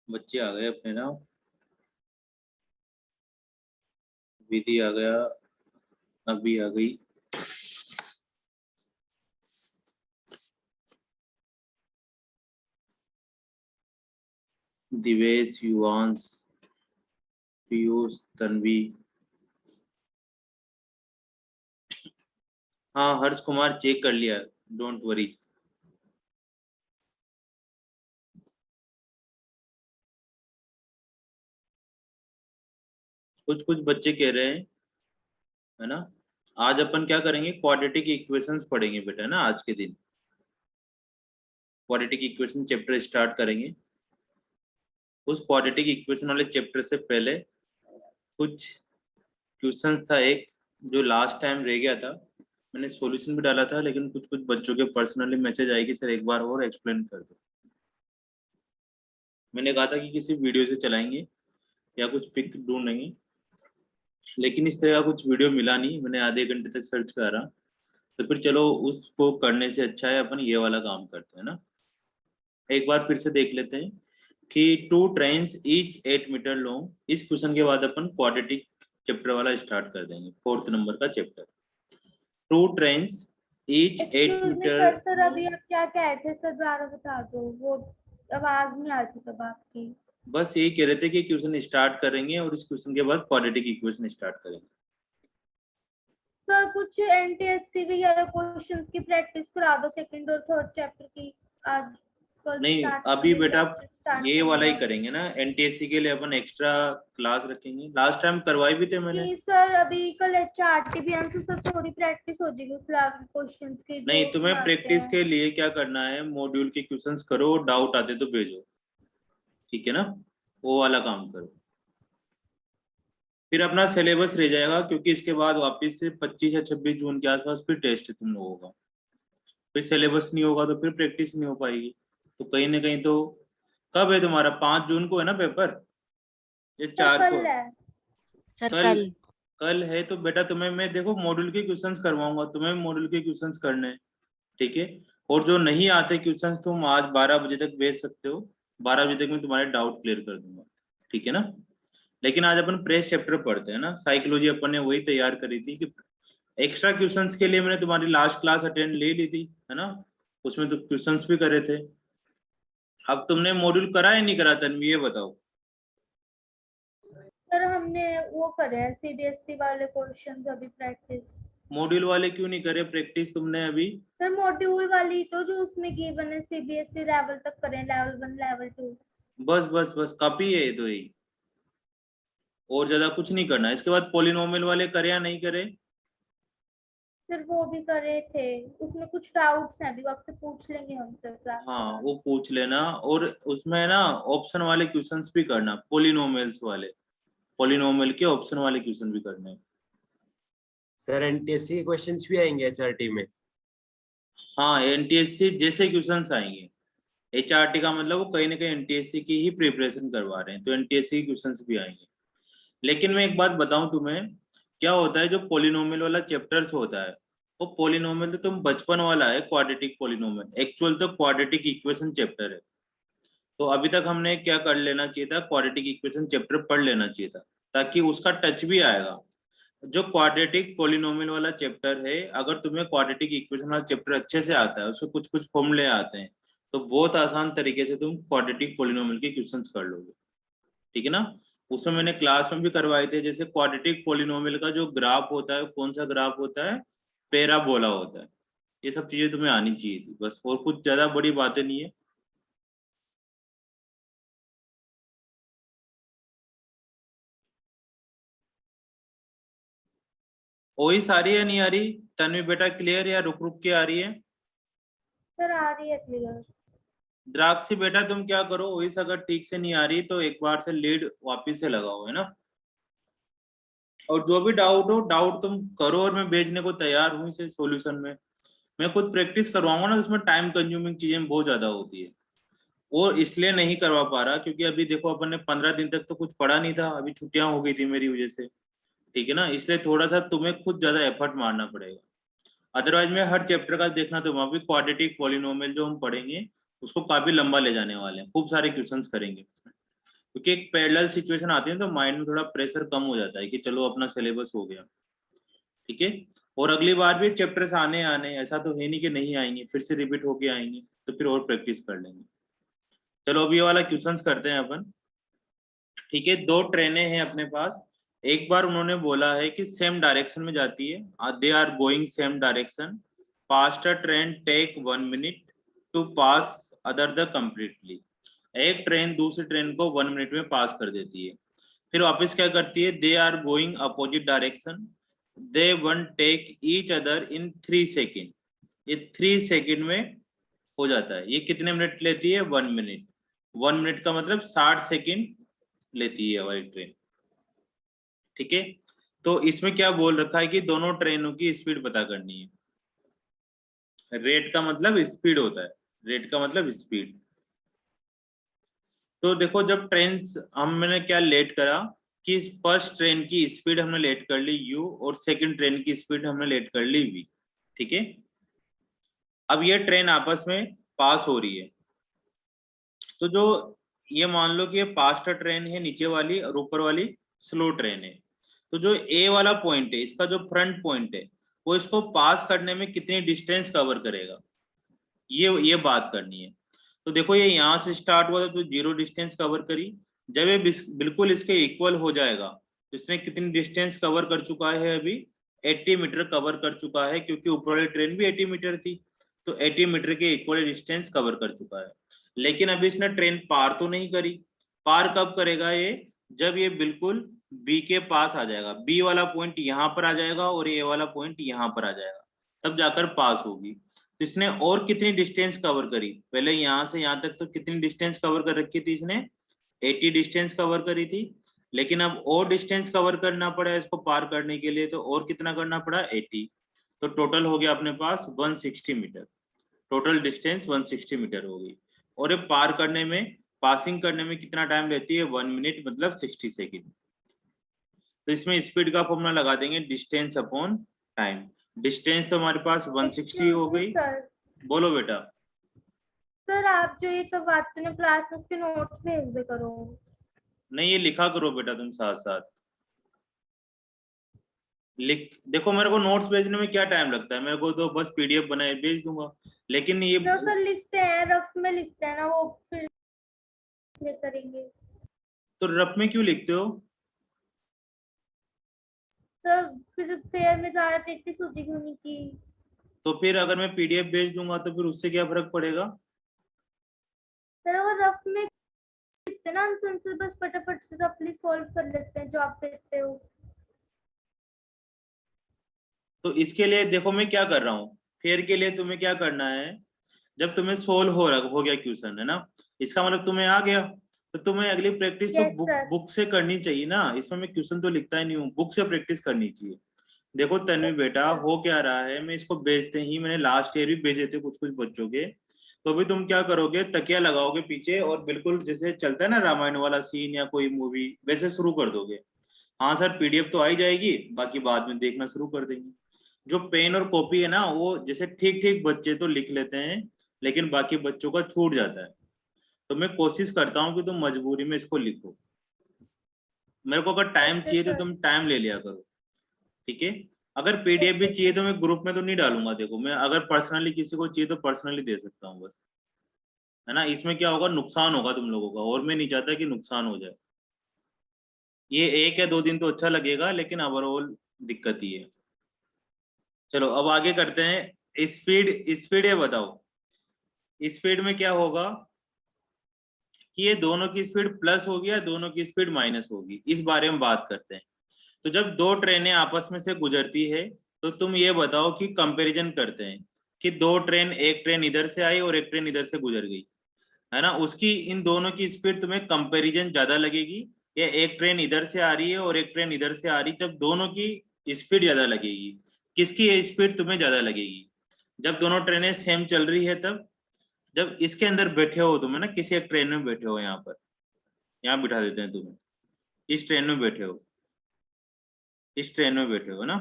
बच्चे आ गए अपने ना, विधि आ गया, अभी आ गई। दिवेश, युवांश, पीयूष, तन्वी। हाँ हर्ष कुमार चेक कर लिया, डोंट वरी। कुछ कुछ बच्चे कह रहे हैं, है ना, आज अपन क्या करेंगे, क्वाड्रेटिक इक्वेशंस पढ़ेंगे बेटा ना आज के दिन। क्वाड्रेटिक इक्वेशन चैप्टर स्टार्ट करेंगे। उस क्वाड्रेटिक इक्वेशन वाले चैप्टर से पहले कुछ क्वेश्चंस था एक, जो लास्ट टाइम रह गया था। मैंने सॉल्यूशन भी डाला था, लेकिन कुछ कुछ बच्चों के पर्सनली मैसेज आएगी सर एक बार और एक्सप्लेन कर दो। मैंने कहा था कि किसी वीडियो से चलाएंगे या कुछ पिक ढूंढेंगे, लेकिन इस तरह का कुछ वीडियो मिला नहीं। मैंने आधे घंटे तक सर्च करा, तो फिर चलो उसको करने से अच्छा है अपन ये वाला काम करते हैं ना। एक बार फिर से देख लेते हैं कि two trains each 8 metre long. इस क्वेश्चन के बाद अपन क्वाड्रेटिक चैप्टर वाला स्टार्ट कर देंगे, 4th नंबर का चैप्टर। Two trains each eight excuse me metre sir अभी आप क्या कह रहे थे सर, दोबारा बता दो, वो आवाज नहीं आ रही तब आपकी। बस यही कह रहे थे कि क्वेश्चन स्टार्ट करेंगे और इस क्वेश्चन के बाद क्वाड्रेटिक इक्वेशन स्टार्ट करेंगे। सर कुछ एनटीएससी वगैरह क्वेश्चंस की प्रैक्टिस करा दो, सेकंड और थर्ड चैप्टर की। आज कल नहीं स्टार्ट अभी करेंगे, बेटा आज स्टार्ट ये करने वाला ही का। करेंगे ना, एनटीएससी के लिए अपन एक्स्ट्रा क्लास रखेंगे। लास्ट टाइम करवाए भी थे मैंने। जी सर, अभी कल एचआरटी भी है तो सर थोड़ी प्रैक्टिस हो जाएगी उस लेवल क्वेश्चंस की जो नहीं उसमें तुम्हें आते प्रैक्टिस हैं। के लिए क्या करना है, मॉड्यूल के क्वेश्चंस करो, डाउट आते तो भेजो, ठीक है ना, वो वाला काम करो। फिर अपना सिलेबस रह जाएगा, क्योंकि इसके बाद वापस से 25 या 26 जून के आसपास फिर टेस्ट है तुम लोगों का। फिर सिलेबस नहीं होगा तो फिर प्रैक्टिस नहीं हो पाएगी। तो कहीं ना कहीं तो, कब है तुम्हारा, 5 जून को है ना पेपर, ये सर 4 को कल है? है। सर कल, कल। कल है तो बेटा तुम्हें मैं देखो मॉड्यूल के क्वेश्चंस करवाऊंगा, तुम्हें मॉड्यूल के क्वेश्चंस करने हैं, ठीक है। और जो नहीं आते क्वेश्चंस तुम आज 12 बजे तक भेज सकते हो, 12 बजे तक मैं तुम्हारे डाउट क्लियर कर दूंगा, ठीक है ना। लेकिन आज अपन प्रेस चैप्टर पढ़ते हैं ना, साइकोलॉजी अपन ने वही तैयार करी थी कि एक्स्ट्रा क्वेश्चंस के लिए मैंने तुम्हारी लास्ट क्लास अटेंड ले ली थी, है ना, उसमें तो क्वेश्चंस भी करे थे। अब तुमने मॉड्यूल करा या नहीं करा तन्वी, ये बताओ। सर हमने वो करे हैं सीबीएसई वाले क्वेश्चंस अभी प्रैक्टिस। मॉड्यूल वाले क्यों नहीं करे प्रैक्टिस तुमने अभी? सर मॉड्यूल वाली तो जो उसमें गिवन है सीबीएसई लेवल तक करें, लेवल 1 लेवल 2। बस बस बस कॉपी है ये तो, ही और ज्यादा कुछ नहीं करना। इसके बाद पॉलिनोमियल वाले करे या नहीं करे? सर वो भी कर रहे थे, उसमें कुछ डाउट्स हैं, अभी आपसे पूछ लेंगे हम सर क्लास के हाँ बाद। वो पूछ लेना, और उसमें ना ऑप्शन वाले क्वेश्चंस भी करना, पॉलिनोमियल्स वाले, पॉलिनोमियल के ऑप्शन वाले क्वेश्चन भी करने हैं। सर एनटीएससी के क्वेश्चंस भी आएंगे एचआरटी में? हाँ एनटीएससी जैसे क्वेश्चंस आएंगे। एचआरटी का मतलब वो कहीं ना कहीं एनटीएससी की ही प्रिपरेशन करवा रहे हैं, तो एनटीएससी के क्वेश्चंस भी आएंगे। लेकिन मैं एक बात बताऊं तुम्हें, क्या होता है जो पॉलिनोमियल वाला चैप्टर्स होता है, वो पॉलिनोमियल तो तुम बचपन वाला है, क्वाड्रेटिक पॉलिनोमियल एक्चुअल तो क्वाड्रेटिक इक्वेशन चैप्टर है। तो अभी तक हमने क्या कर लेना चाहिए था, क्वाड्रेटिक इक्वेशन चैप्टर पढ़ लेना चाहिए था, ताकि उसका टच भी आएगा। जो क्वाड्रेटिक पॉलिनोमियल वाला चैप्टर है, अगर तुम्हें क्वाड्रेटिक इक्वेशन वाला चैप्टर अच्छे से आता है, उसमें कुछ कुछ फॉर्मूले आते हैं, तो बहुत आसान तरीके से तुम क्वाड्रेटिक पॉलिनोमियल के क्वेश्चंस कर लोगे, ठीक है ना। उसमें मैंने क्लास में भी करवाए थे, जैसे क्वाड्रेटिक पॉलिनोमियल का जो ग्राफ होता है, कौन सा ग्राफ होता है, पैराबोला होता है। ये सब चीजें तुम्हें आनी चाहिए थी बस, और कुछ ज्यादा बड़ी बातें नहीं है। वही सारी है, नहीं आ रही तन्वी बेटा क्लियर, या रुक रुक के आ रही है? सर आ रही है क्लियर। द्राक्षी बेटा तुम क्या करो, वही अगर ठीक से नहीं आ रही तो एक बार से लीड वापिस से लगाओ, है ना। और जो भी डाउट हो, डाउट तुम करो, और मैं भेजने को तैयार हूँ इसे सॉल्यूशन में। मैं खुद प्रैक्टिस करवाऊंगा ना, उसमें टाइम कंज्यूमिंग चीजें बहुत ज्यादा होती है, वो इसलिए नहीं करवा पा रहा क्योंकि अभी देखो अपन ने 15 दिन तक तो कुछ पढ़ा नहीं था, अभी छुट्टियां हो गई थी मेरी वजह से, ठीक है ना। इसलिए थोड़ा सा तुम्हें खुद ज्यादा एफर्ट मारना पड़ेगा। अदरवाइज मैं हर चैप्टर का देखना, तो वहां भी क्वाड्रेटिक पॉलिनोमियल जो हम पढ़ेंगे उसको काफी लंबा ले जाने वाले हैं, खूब सारे क्वेश्चंस करेंगे उसमें, क्योंकि एक पैरेलल सिचुएशन आती है तो माइंड में थोड़ा प्रेशर कम हो जाता है कि चलो अपना सिलेबस हो गया, ठीक है। और अगली बार भी चैप्टर्स आने ऐसा तो है नहीं कि नहीं आएंगे, फिर से रिपीट होके आएंगे, तो फिर और प्रैक्टिस कर लेंगे। चलो अभी ये वाला क्वेश्चंस करते हैं अपन, ठीक है। दो ट्रेनें हैं अपने पास, एक बार उन्होंने बोला है कि सेम डायरेक्शन में जाती है, they are going same direction, faster train take 1 minute to pass other the completely. एक ट्रेन दूसरी ट्रेन को 1 मिनट में पास कर देती है। फिर वापस क्या करती है, they are going opposite direction, they one take each other in 3 second. ये 3 सेकेंड में हो जाता है। ये कितने मिनट लेती है, 1 मिनट। 1 मिनट का मतलब 60 सेकेंड लेती है हमारी ट्रेन, ठीक है। तो इसमें क्या बोल रखा है कि दोनों ट्रेनों की स्पीड पता करनी है। रेट का मतलब स्पीड होता है, रेट का मतलब स्पीड। तो देखो जब ट्रेन हमने क्या लेट करा कि फर्स्ट ट्रेन की स्पीड हमने लेट कर ली u और सेकंड ट्रेन की स्पीड हमने लेट कर ली v, ठीक है। अब ये ट्रेन आपस में पास हो रही है, तो जो ये मान लो कि ये फास्टर ट्रेन है नीचे वाली और ऊपर वाली स्लो ट्रेन है। तो जो ए वाला पॉइंट है, इसका जो फ्रंट पॉइंट है, वो इसको पास करने में कितनी डिस्टेंस कवर करेगा, ये बात करनी है। तो देखो ये यहाँ से स्टार्ट हुआ था तो 0 डिस्टेंस कवर करी। जब ये बिल्कुल इसके इक्वल हो जाएगा तो इसने कितनी डिस्टेंस कवर कर चुका है, अभी 80 मीटर कवर कर चुका है, क्योंकि ऊपर वाली ट्रेन भी 80 मीटर थी, तो 80 मीटर के इक्वल डिस्टेंस कवर कर चुका है। लेकिन अभी इसने ट्रेन पार तो नहीं करी। पार कब करेगा ये, जब ये बिल्कुल बी के पास आ जाएगा, बी वाला पॉइंट यहाँ पर आ जाएगा और ए वाला पॉइंट यहाँ पर आ जाएगा, तब जाकर पास होगी। तो इसने और कितनी डिस्टेंस कवर करी, पहले यहाँ से यहाँ तक तो कितनी डिस्टेंस कवर कर रखी थी इसने, 80 डिस्टेंस कवर करी थी। लेकिन अब और डिस्टेंस कवर करना पड़ा इसको पार करने के लिए, तो और कितना करना पड़ा, 80। तो टोटल हो गया अपने पास 160 मीटर, टोटल डिस्टेंस 160 मीटर होगी। और ये पार करने में, पासिंग करने में कितना टाइम लेती है, 1 मिनट मतलब 60 सेकेंड। तो इसमें स्पीड का फॉर्मूला लगा देंगे, डिस्टेंस अपॉन टाइम। डिस्टेंस तो हमारे पास 160 हो गई। सर बोलो बेटा। सर आप जो ये करवाते हो क्लास में उसके नोट्स भेज दे करो। नहीं ये लिखा करो बेटा तुम साथ साथ लिख। देखो मेरे को नोट्स भेजने में क्या टाइम लगता है, मेरे को तो बस पीडीएफ बनाए भेज दूंगा, लेकिन ये जो सर लिखते हैं रफ में लिखते हैं ना, वो फिर करेंगे। तो रफ में क्यों लिखते हो, सर फिर फेयर में ज्यादा प्रैक्टिस होती क्यों नहीं की। तो फिर अगर मैं पीडीएफ भेज दूंगा तो फिर उससे क्या फर्क पड़ेगा। सर वो रफ में लिखते हैं ना आंसर, बस फटाफट से रफली सॉल्व कर लेते हैं जो आप देते हो। तो इसके लिए देखो मैं क्या कर रहा हूँ, फेयर के लिए तुम्हें क्या करना है, जब तुम्हें सोल्व हो गया क्वेश्चन है ना, इसका मतलब तुम्हें आ गया, तो तुम्हें अगली प्रैक्टिस तो बुक से करनी चाहिए ना। इसमें मैं क्वेश्चन तो लिखता ही नहीं हूँ, बुक से प्रैक्टिस करनी चाहिए। देखो तन्वी बेटा हो क्या रहा है, मैं इसको भेजते ही, मैंने लास्ट ईयर भी भेजे थे कुछ कुछ बच्चों के, तो अभी तुम क्या करोगे, तकिया लगाओगे पीछे और बिल्कुल जैसे चलता है ना रामायण वाला सीन या कोई मूवी, वैसे शुरू कर दोगे। हाँ सर पीडीएफ तो आ ही जाएगी, बाकी बाद में देखना शुरू कर देंगे। जो पेन और कॉपी है ना, वो जैसे ठीक ठीक बच्चे तो लिख लेते हैं, लेकिन बाकी बच्चों का छूट जाता है। तो मैं कोशिश करता हूँ कि तुम मजबूरी में इसको लिखो। मेरे को अगर टाइम चाहिए तो तुम टाइम ले लिया करो, ठीक है। अगर पीडीएफ भी चाहिए तो मैं ग्रुप में तो नहीं डालूंगा, देखो मैं अगर पर्सनली किसी को चाहिए तो पर्सनली दे सकता हूँ बस, है ना। इसमें क्या होगा, नुकसान होगा तुम लोगों का, और मैं नहीं चाहता कि नुकसान हो जाए। ये 1 या 2 दिन तो अच्छा लगेगा, लेकिन ओवरऑल दिक्कत ही है। चलो अब आगे करते हैं, स्पीड। स्पीड ये बताओ, स्पीड में क्या होगा कि ये दोनों की स्पीड प्लस होगी या दोनों की स्पीड माइनस होगी, इस बारे में बात करते हैं। तो जब दो ट्रेनें आपस में से गुजरती है तो तुम ये बताओ कि कंपैरिजन करते हैं कि दो ट्रेन, एक ट्रेन इधर से आई और एक ट्रेन इधर से गुजर गई, है ना, उसकी इन दोनों की स्पीड तुम्हें कंपैरिजन ज्यादा लगेगी, या एक ट्रेन इधर से आ रही है और एक ट्रेन इधर से आ रही, तब दोनों की स्पीड ज्यादा लगेगी। किसकी स्पीड तुम्हें ज्यादा लगेगी, जब दोनों ट्रेनें सेम चल रही है तब, जब इसके अंदर बैठे हो तुम, है ना, किसी एक ट्रेन में बैठे हो, यहाँ पर, यहाँ बिठा देते हैं तुम्हें, इस ट्रेन में बैठे हो, इस ट्रेन में बैठे हो ना,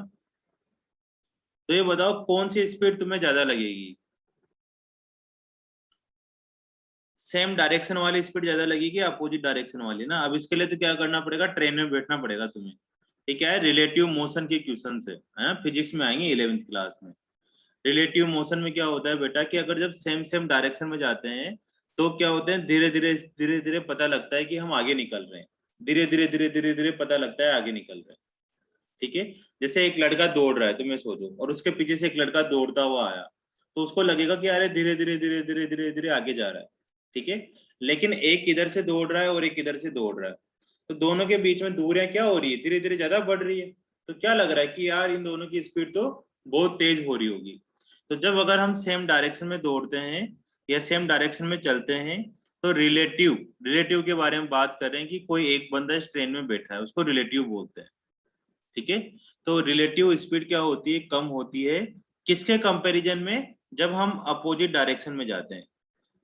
तो ये बताओ कौन सी स्पीड तुम्हें ज्यादा लगेगी, सेम डायरेक्शन वाली स्पीड ज्यादा लगेगी अपोजिट डायरेक्शन वाली ना। अब इसके लिए तो क्या करना पड़ेगा, ट्रेन में बैठना पड़ेगा तुम्हें। ये क्या है, रिलेटिव मोशन के क्वेश्चन है ना, फिजिक्स में आएंगे 11वीं क्लास में। रिलेटिव मोशन में क्या होता है बेटा कि अगर जब सेम सेम डायरेक्शन में जाते हैं तो क्या होते हैं, धीरे धीरे पता लगता है कि हम आगे निकल रहे हैं, धीरे धीरे पता लगता है आगे निकल रहे हैं। ठीक है, जैसे एक लड़का दौड़ रहा है, तुम्हें सोचो, और उसके पीछे से एक लड़का दौड़ता हुआ आया, तो उसको लगेगा कि अरे धीरे धीरे आगे जा रहा है। ठीक है, लेकिन एक इधर से दौड़ रहा है और एक इधर से दौड़ रहा है, तो दोनों के बीच में दूरियां क्या हो रही है, धीरे धीरे ज्यादा बढ़ रही है। तो क्या लग रहा है कि यार इन दोनों की स्पीड तो बहुत तेज हो रही होगी। तो जब अगर हम सेम डायरेक्शन में दौड़ते हैं या सेम डायरेक्शन में चलते हैं तो रिलेटिव रिलेटिव के बारे में बात कर रहे हैं कि कोई एक बंदा इस ट्रेन में बैठा है, उसको रिलेटिव बोलते हैं। ठीक है, तो रिलेटिव स्पीड क्या होती है, कम होती है किसके कंपैरिजन में, जब हम अपोजिट डायरेक्शन में जाते हैं।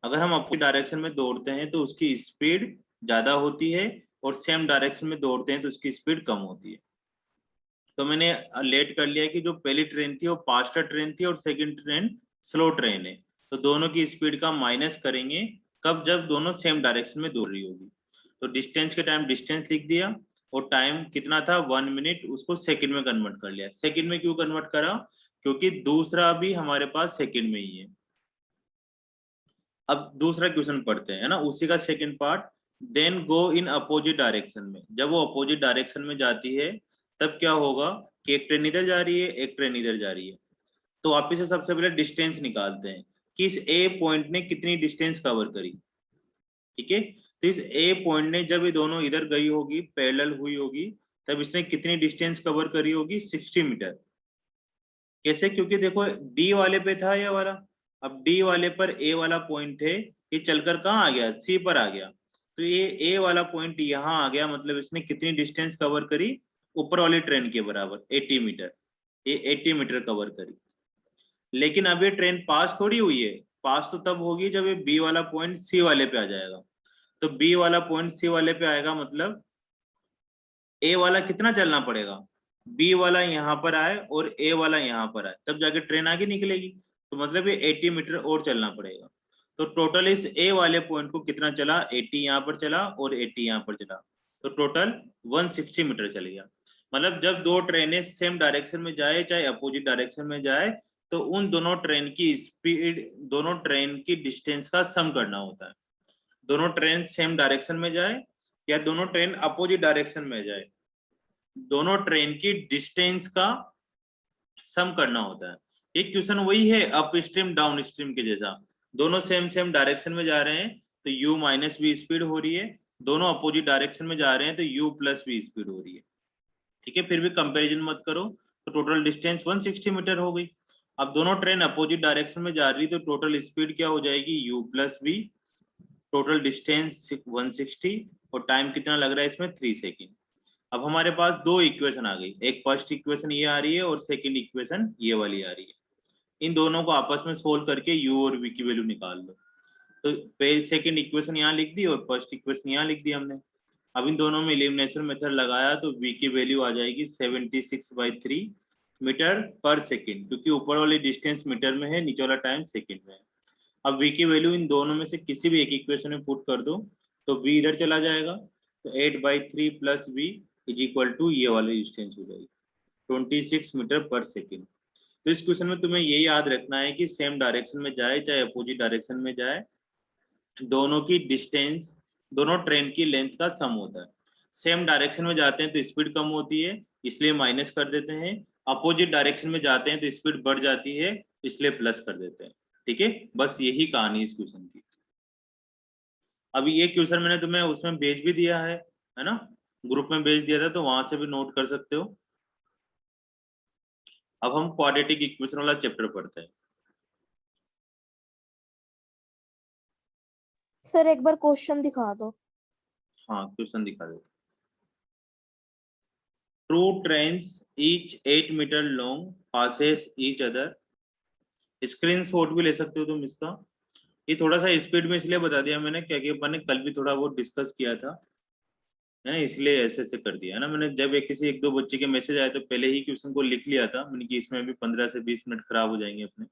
अगर हम अपोजिट डायरेक्शन में दौड़ते हैं तो उसकी स्पीड ज्यादा होती है, और सेम डायरेक्शन में दौड़ते हैं तो उसकी स्पीड कम होती है। तो मैंने लेट कर लिया कि जो पहली ट्रेन थी वो फास्टर ट्रेन थी और सेकंड ट्रेन स्लो ट्रेन है, तो दोनों की स्पीड का माइनस करेंगे कब, जब दोनों सेम डायरेक्शन में दौड़ रही होगी। तो डिस्टेंस के टाइम डिस्टेंस लिख दिया, और टाइम कितना था 1 मिनट, उसको सेकंड में कन्वर्ट कर लिया। सेकंड में क्यों कन्वर्ट करा, क्योंकि दूसरा भी हमारे पास सेकंड में ही है। अब दूसरा क्वेश्चन पढ़ते हैं, है ना, उसी का second part. Then go in opposite direction में, जब वो अपोजिट डायरेक्शन में जाती है तब क्या होगा कि एक ट्रेन इधर जा रही है, एक ट्रेन इधर जा रही है। तो वापिस से सबसे पहले डिस्टेंस निकालते हैं कि इस ए पॉइंट ने कितनी डिस्टेंस कवर करी। ठीक है, तो इस ए पॉइंट ने जब ये दोनों इधर गई होगी, पैरेलल हुई होगी, तब इसने कितनी डिस्टेंस कवर करी होगी, 60 मीटर। कैसे, क्योंकि देखो डी वाले पे था ये वाला, अब डी वाले पर ए वाला पॉइंट है, ये चलकर कहाँ आ गया, सी पर आ गया, तो ये ए वाला पॉइंट यहाँ आ गया, मतलब इसने कितनी डिस्टेंस कवर करी, ऊपर वाली ट्रेन के बराबर 80 मीटर। ये 80 मीटर कवर करी। लेकिन अब ये ट्रेन पास थोड़ी हुई है, पास तो तब होगी जब ये बी वाला पॉइंट सी वाले पे आ जाएगा। तो बी वाला पॉइंट सी वाले पे आएगा, मतलब ए वाला कितना चलना पड़ेगा, बी वाला यहाँ पर आए और ए वाला यहाँ पर आए, तब जाके ट्रेन आगे निकलेगी। तो मतलब ये 80 मीटर और चलना पड़ेगा। तो टोटल इस ए वाले पॉइंट को कितना चला, 80 यहाँ पर चला और 80 यहाँ पर चला, तो टोटल 160 मीटर चल गया। मतलब जब दो ट्रेनें सेम डायरेक्शन में जाए चाहे अपोजिट डायरेक्शन में जाए, तो उन दोनों ट्रेन की स्पीड, दोनों ट्रेन की डिस्टेंस का सम करना होता है। दोनों ट्रेन सेम डायरेक्शन में जाए या दोनों ट्रेन अपोजिट डायरेक्शन में जाए, दोनों ट्रेन की डिस्टेंस का सम करना होता है। ये क्वेश्चन वही है अप स्ट्रीम डाउन स्ट्रीम के जैसा, दोनों सेम सेम डायरेक्शन में जा रहे हैं तो u माइनस बी स्पीड हो रही है, दोनों अपोजिट डायरेक्शन में जा रहे हैं तो u प्लस बी स्पीड हो रही है। ठीक है, फिर भी कंपैरिजन मत करो। तो टोटल डिस्टेंस 160 मीटर हो गई। अब दोनों ट्रेन अपोजिट डायरेक्शन में जा रही तो टोटल स्पीड क्या हो जाएगी, u plus B, total distance 160, और टाइम कितना लग रहा है इसमें 3 सेकेंड। अब हमारे पास दो इक्वेशन आ गई, एक फर्स्ट इक्वेशन ये आ रही है और सेकंड इक्वेशन ये वाली आ रही है। इन दोनों को आपस में सोल्व करके u और v की वैल्यू निकाल लो। तो पहले सेकंड इक्वेशन यहाँ लिख दी और फर्स्ट इक्वेशन यहाँ लिख दी हमने। अब इन दोनों में एलिमिनेशन मेथड लगाया तो v की वैल्यू आ जाएगी 76/3 मीटर पर सेकेंड, क्योंकि ऊपर वाली डिस्टेंस मीटर में है, नीचे वाला टाइम सेकेंड में है। अब v की वैल्यू इन दोनों में से किसी भी एक इक्वेशन में पुट कर दो तो v इधर चला जाएगा, तो 8/3 plus v is equal to ये वाली डिस्टेंस हो जाएगी 26 मीटर पर सेकेंड। तो इस क्वेश्चन में तुम्हें ये याद रखना है कि सेम डायरेक्शन में जाए चाहे अपोजिट डायरेक्शन में जाए, दोनों की डिस्टेंस, दोनों ट्रेन की लेंथ का सम होता है। सेम डायरेक्शन में जाते हैं तो स्पीड कम होती है, इसलिए माइनस कर देते हैं। अपोजिट डायरेक्शन में जाते हैं तो स्पीड बढ़ जाती है, इसलिए प्लस कर देते हैं। ठीक है, बस यही कहानी इस क्वेश्चन की। अभी ये क्वेश्चन मैंने तुम्हें उसमें भेज भी दिया है ना, ग्रुप में भेज दिया था, तो वहां से भी नोट कर सकते हो। अब हम क्वाड्रेटिक इक्वेशन वाला चैप्टर पढ़ते हैं। सर एक बार क्वेश्चन दिखा दो। हाँ, क्वेश्चन दिखा देते। Two trains each 8 metre long passes each other। Screenshot भी ले सकते हो तुम इसका। ये थोड़ा सा स्पीड में इसलिए बता दिया मैंने क्या कि अपन ने कल भी थोड़ा बहुत डिस्कस किया था, है ना, इसलिए ऐसे ऐसे कर दिया है ना मैंने। जब एक किसी एक दो बच्चे के मैसेज आए तो पहले ही क्वेश्चन को लिख लिया था मैंने कि इसमें भी 15 से 20 मिनट खराब हो जाएंगे अपने।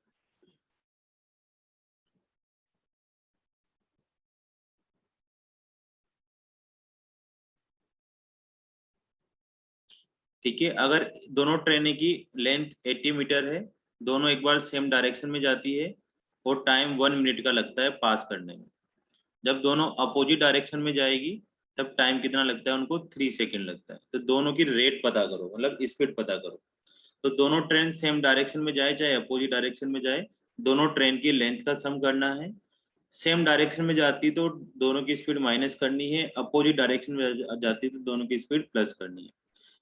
ठीक है। अगर दोनों ट्रेनें की लेंथ 80 मीटर है, दोनों एक बार सेम डायरेक्शन में जाती है और टाइम 1 मिनट का लगता है पास करने में। जब दोनों अपोजिट डायरेक्शन में जाएगी तब टाइम कितना लगता है उनको, 3 सेकेंड लगता है। तो दोनों की रेट पता करो, मतलब स्पीड पता करो। तो दोनों ट्रेन सेम डायरेक्शन में जाए चाहे अपोजिट डायरेक्शन में जाए, दोनों ट्रेन की लेंथ का सम करना है। सेम डायरेक्शन में जाती तो दोनों की स्पीड माइनस करनी है, अपोजिट डायरेक्शन में जाती तो दोनों की स्पीड प्लस करनी है।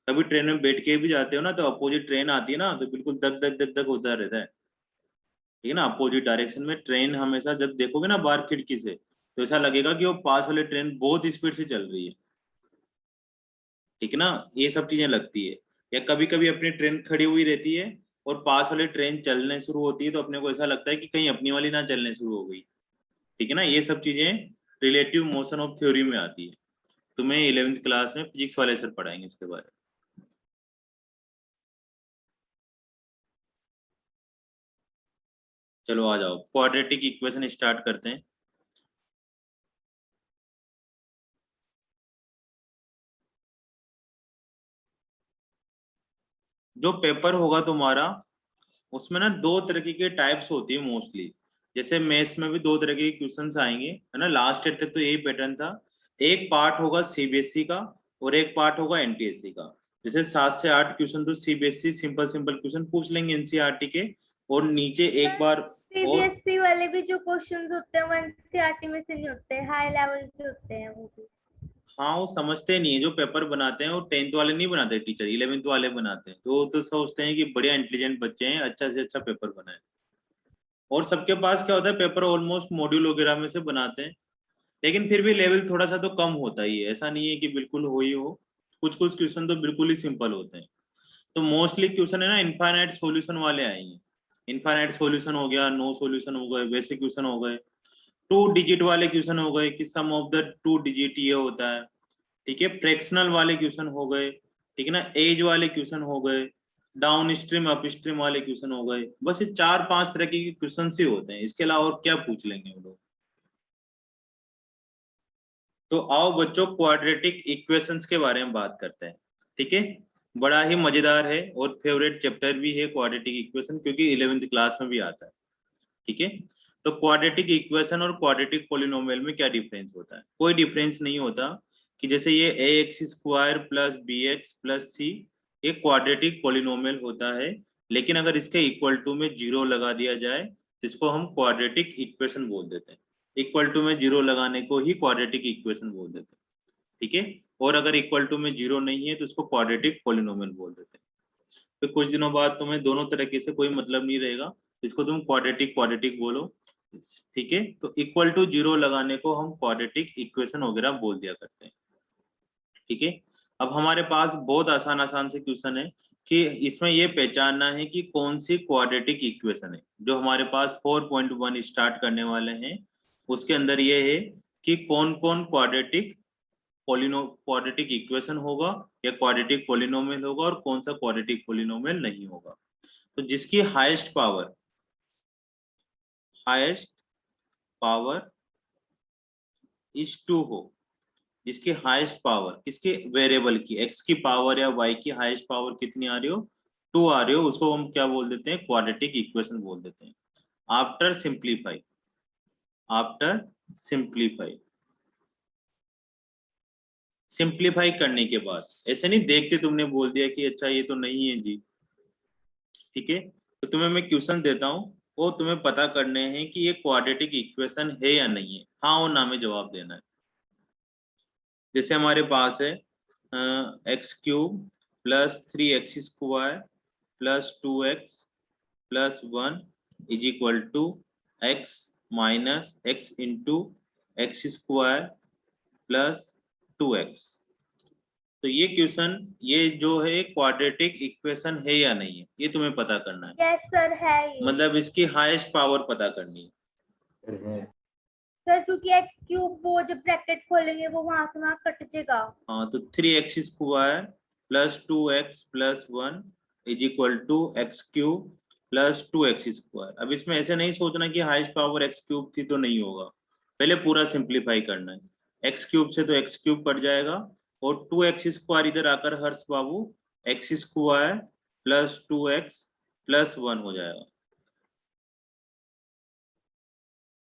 कभी ट्रेन में बैठ के भी जाते हो ना, तो अपोजिट ट्रेन आती है ना, तो बिल्कुल दक दक दक दक होता रहता है, ठीक है ना। अपोजिट डायरेक्शन में ट्रेन हमेशा जब देखोगे ना बाहर खिड़की से, तो ऐसा लगेगा कि वो पास वाली ट्रेन बहुत स्पीड से चल रही है, ठीक है ना। ये सब चीजें लगती है। या कभी कभी अपनी ट्रेन खड़ी हुई रहती है और पास वाली ट्रेन चलने शुरू होती है, तो अपने को ऐसा लगता है कि कहीं अपनी वाली ना चलने शुरू हो गई, ठीक है ना। ये सब चीजें रिलेटिव मोशन ऑफ थ्योरी में आती है। तुम्हें 11वीं क्लास में फिजिक्स वाले सर पढ़ाएंगे इसके बारे में। चलो आ जाओ, क्वाड्रेटिक इक्वेशन स्टार्ट करते हैं। जो पेपर होगा तुम्हारा, उसमें ना 2 तरीके के टाइप्स होती है मोस्टली। जैसे मैथ्स में भी 2 तरह के क्वेश्चंस आएंगे, है ना। लास्ट ईयर तक तो यही पैटर्न था। एक पार्ट होगा सीबीएसई का और एक पार्ट होगा एनटीएससी का। जैसे 7 से 8 क्वेश्चन तो सीबीएसई सिंपल सिंपल क्वेश्चन पूछ लेंगे एनसीईआरटी के, और नीचे एक बार और। सीबीएसई वाले भी जो क्वेश्चंस होते हैं वो एनसीईआरटी में से नहीं होते, हाई लेवल के होते हैं वो भी। हाँ, वो समझते नहीं है, जो पेपर बनाते हैं वो 10th वाले नहीं बनाते टीचर, 11th वाले बनाते हैं। तो वो तो सोचते हैं कि बढ़िया इंटेलिजेंट बच्चे हैं, अच्छा से अच्छा पेपर बनाए। और सबके पास क्या होता है, पेपर ऑलमोस्ट मॉड्यूल वगैरह में से बनाते हैं। लेकिन फिर भी लेवल थोड़ा सा तो कम होता ही है, ऐसा नहीं है कि बिल्कुल हो ही हो। कुछ कुछ क्वेश्चन तो बिल्कुल ही सिंपल होते हैं। तो मोस्टली क्वेश्चन है ना इनफाइनाइट सॉल्यूशन वाले आएंगे। इनफाइनाइट सॉल्यूशन हो गया, नो सॉल्यूशन हो गए, वैसे क्वेश्चन हो गए। 2 डिजिट वाले क्वेश्चन हो गए कि सम ऑफ द 2 डिजिट ये होता है, ठीक है। फ्रैक्शनल वाले क्वेश्चन हो गए, ठीक है ना। एज वाले क्वेश्चन हो गए, डाउन स्ट्रीम अप स्ट्रीम वाले क्वेश्चन हो गए। बस ये 4-5 तरह के क्वेश्चन ही होते हैं, इसके अलावा और क्या पूछ लेंगे वो लोग। तो आओ बच्चों, क्वाड्रेटिक इक्वेशंस के बारे में बात करते हैं, ठीक है। बड़ा ही मजेदार है और फेवरेट चैप्टर भी है क्वाड्रेटिक इक्वेशन, क्योंकि 11वीं क्लास में भी आता है, ठीक है। तो क्वाड्रेटिक इक्वेशन और क्वाड्रेटिक पॉलिनोमियल में क्या डिफरेंस होता है? कोई डिफरेंस नहीं होता। कि जैसे ये ax² plus bx plus c, ये क्वाड्रेटिक पॉलिनोमियल होता है। लेकिन अगर इसके इक्वल टू में 0 लगा दिया जाए तो इसको हम क्वाड्रेटिक इक्वेशन बोल देते हैं। इक्वल टू में 0 लगाने को ही क्वाड्रेटिक इक्वेशन बोल देते हैं, ठीक है। और अगर इक्वल टू में 0 नहीं है तो उसको क्वाड्रेटिक पॉलिनोमियल बोल देते हैं। तो कुछ दिनों बाद तुम्हें दोनों तरीके से कोई मतलब नहीं रहेगा, इसको तुम क्वाड्रेटिक क्वाड्रेटिक बोलो, ठीक है। तो इक्वल टू 0 लगाने को हम क्वाड्रेटिक इक्वेशन वगैरह बोल दिया करते हैं, ठीक है। अब हमारे पास बहुत आसान आसान से क्वेश्चन है कि इसमें ये पहचानना है कि कौन सी क्वाड्रेटिक इक्वेशन है। जो हमारे पास 4.1 स्टार्ट करने वाले हैं उसके अंदर ये है कि कौन कौन क्वाड्रेटिक इक्वेशन होगा या क्वाड्रेटिक पॉलिनोमियल होगा और कौन सा क्वाड्रेटिक पॉलिनोमियल नहीं होगा। तो जिसकी हाईएस्ट पावर इज 2 हो, जिसकी हाईएस्ट पावर किसके वेरिएबल की, x की पावर या y की हाईएस्ट पावर कितनी आ रही हो, 2 आ रही हो, उसको हम क्या बोल देते हैं, क्वाड्रेटिक इक्वेशन बोल देते हैं। आफ्टर सिंप्लीफाई करने के बाद, ऐसे नहीं देखते तुमने बोल दिया कि अच्छा ये तो नहीं है जी, ठीक है। तो तुम्हें मैं क्वेश्चन देता हूँ, वो तुम्हें पता करने हैं कि ये क्वाड्रेटिक इक्वेशन है या नहीं है, हाँ और ना में जवाब देना है। जैसे हमारे पास है x³ plus 3x² plus 2x plus 1 is equal to x minus x into x² plus 2x। तो ये क्वेश्चन, ये जो है क्वाड्रेटिक इक्वेशन है या नहीं है, ये तुम्हें पता करना है। यस सर है ये। मतलब इसकी हाईएस्ट पावर पता करनी है। सर क्योंकि x³ वो जब ब्रैकेट खोलेंगे वो वहां से वहां कट जाएगा। हाँ, तो 3x² plus 2x plus 1 is equal to x³ plus 2x²। अब इसमें ऐसे नहीं सोचना कि हाईएस्ट पावर x³ थी तो नहीं होगा, पहले पूरा सिंप्लीफाई करना है। x³ से तो x³ कट जाएगा और 2x² इधर आकर हर्ष बाबू x square plus 2x plus 1 हो जाएगा।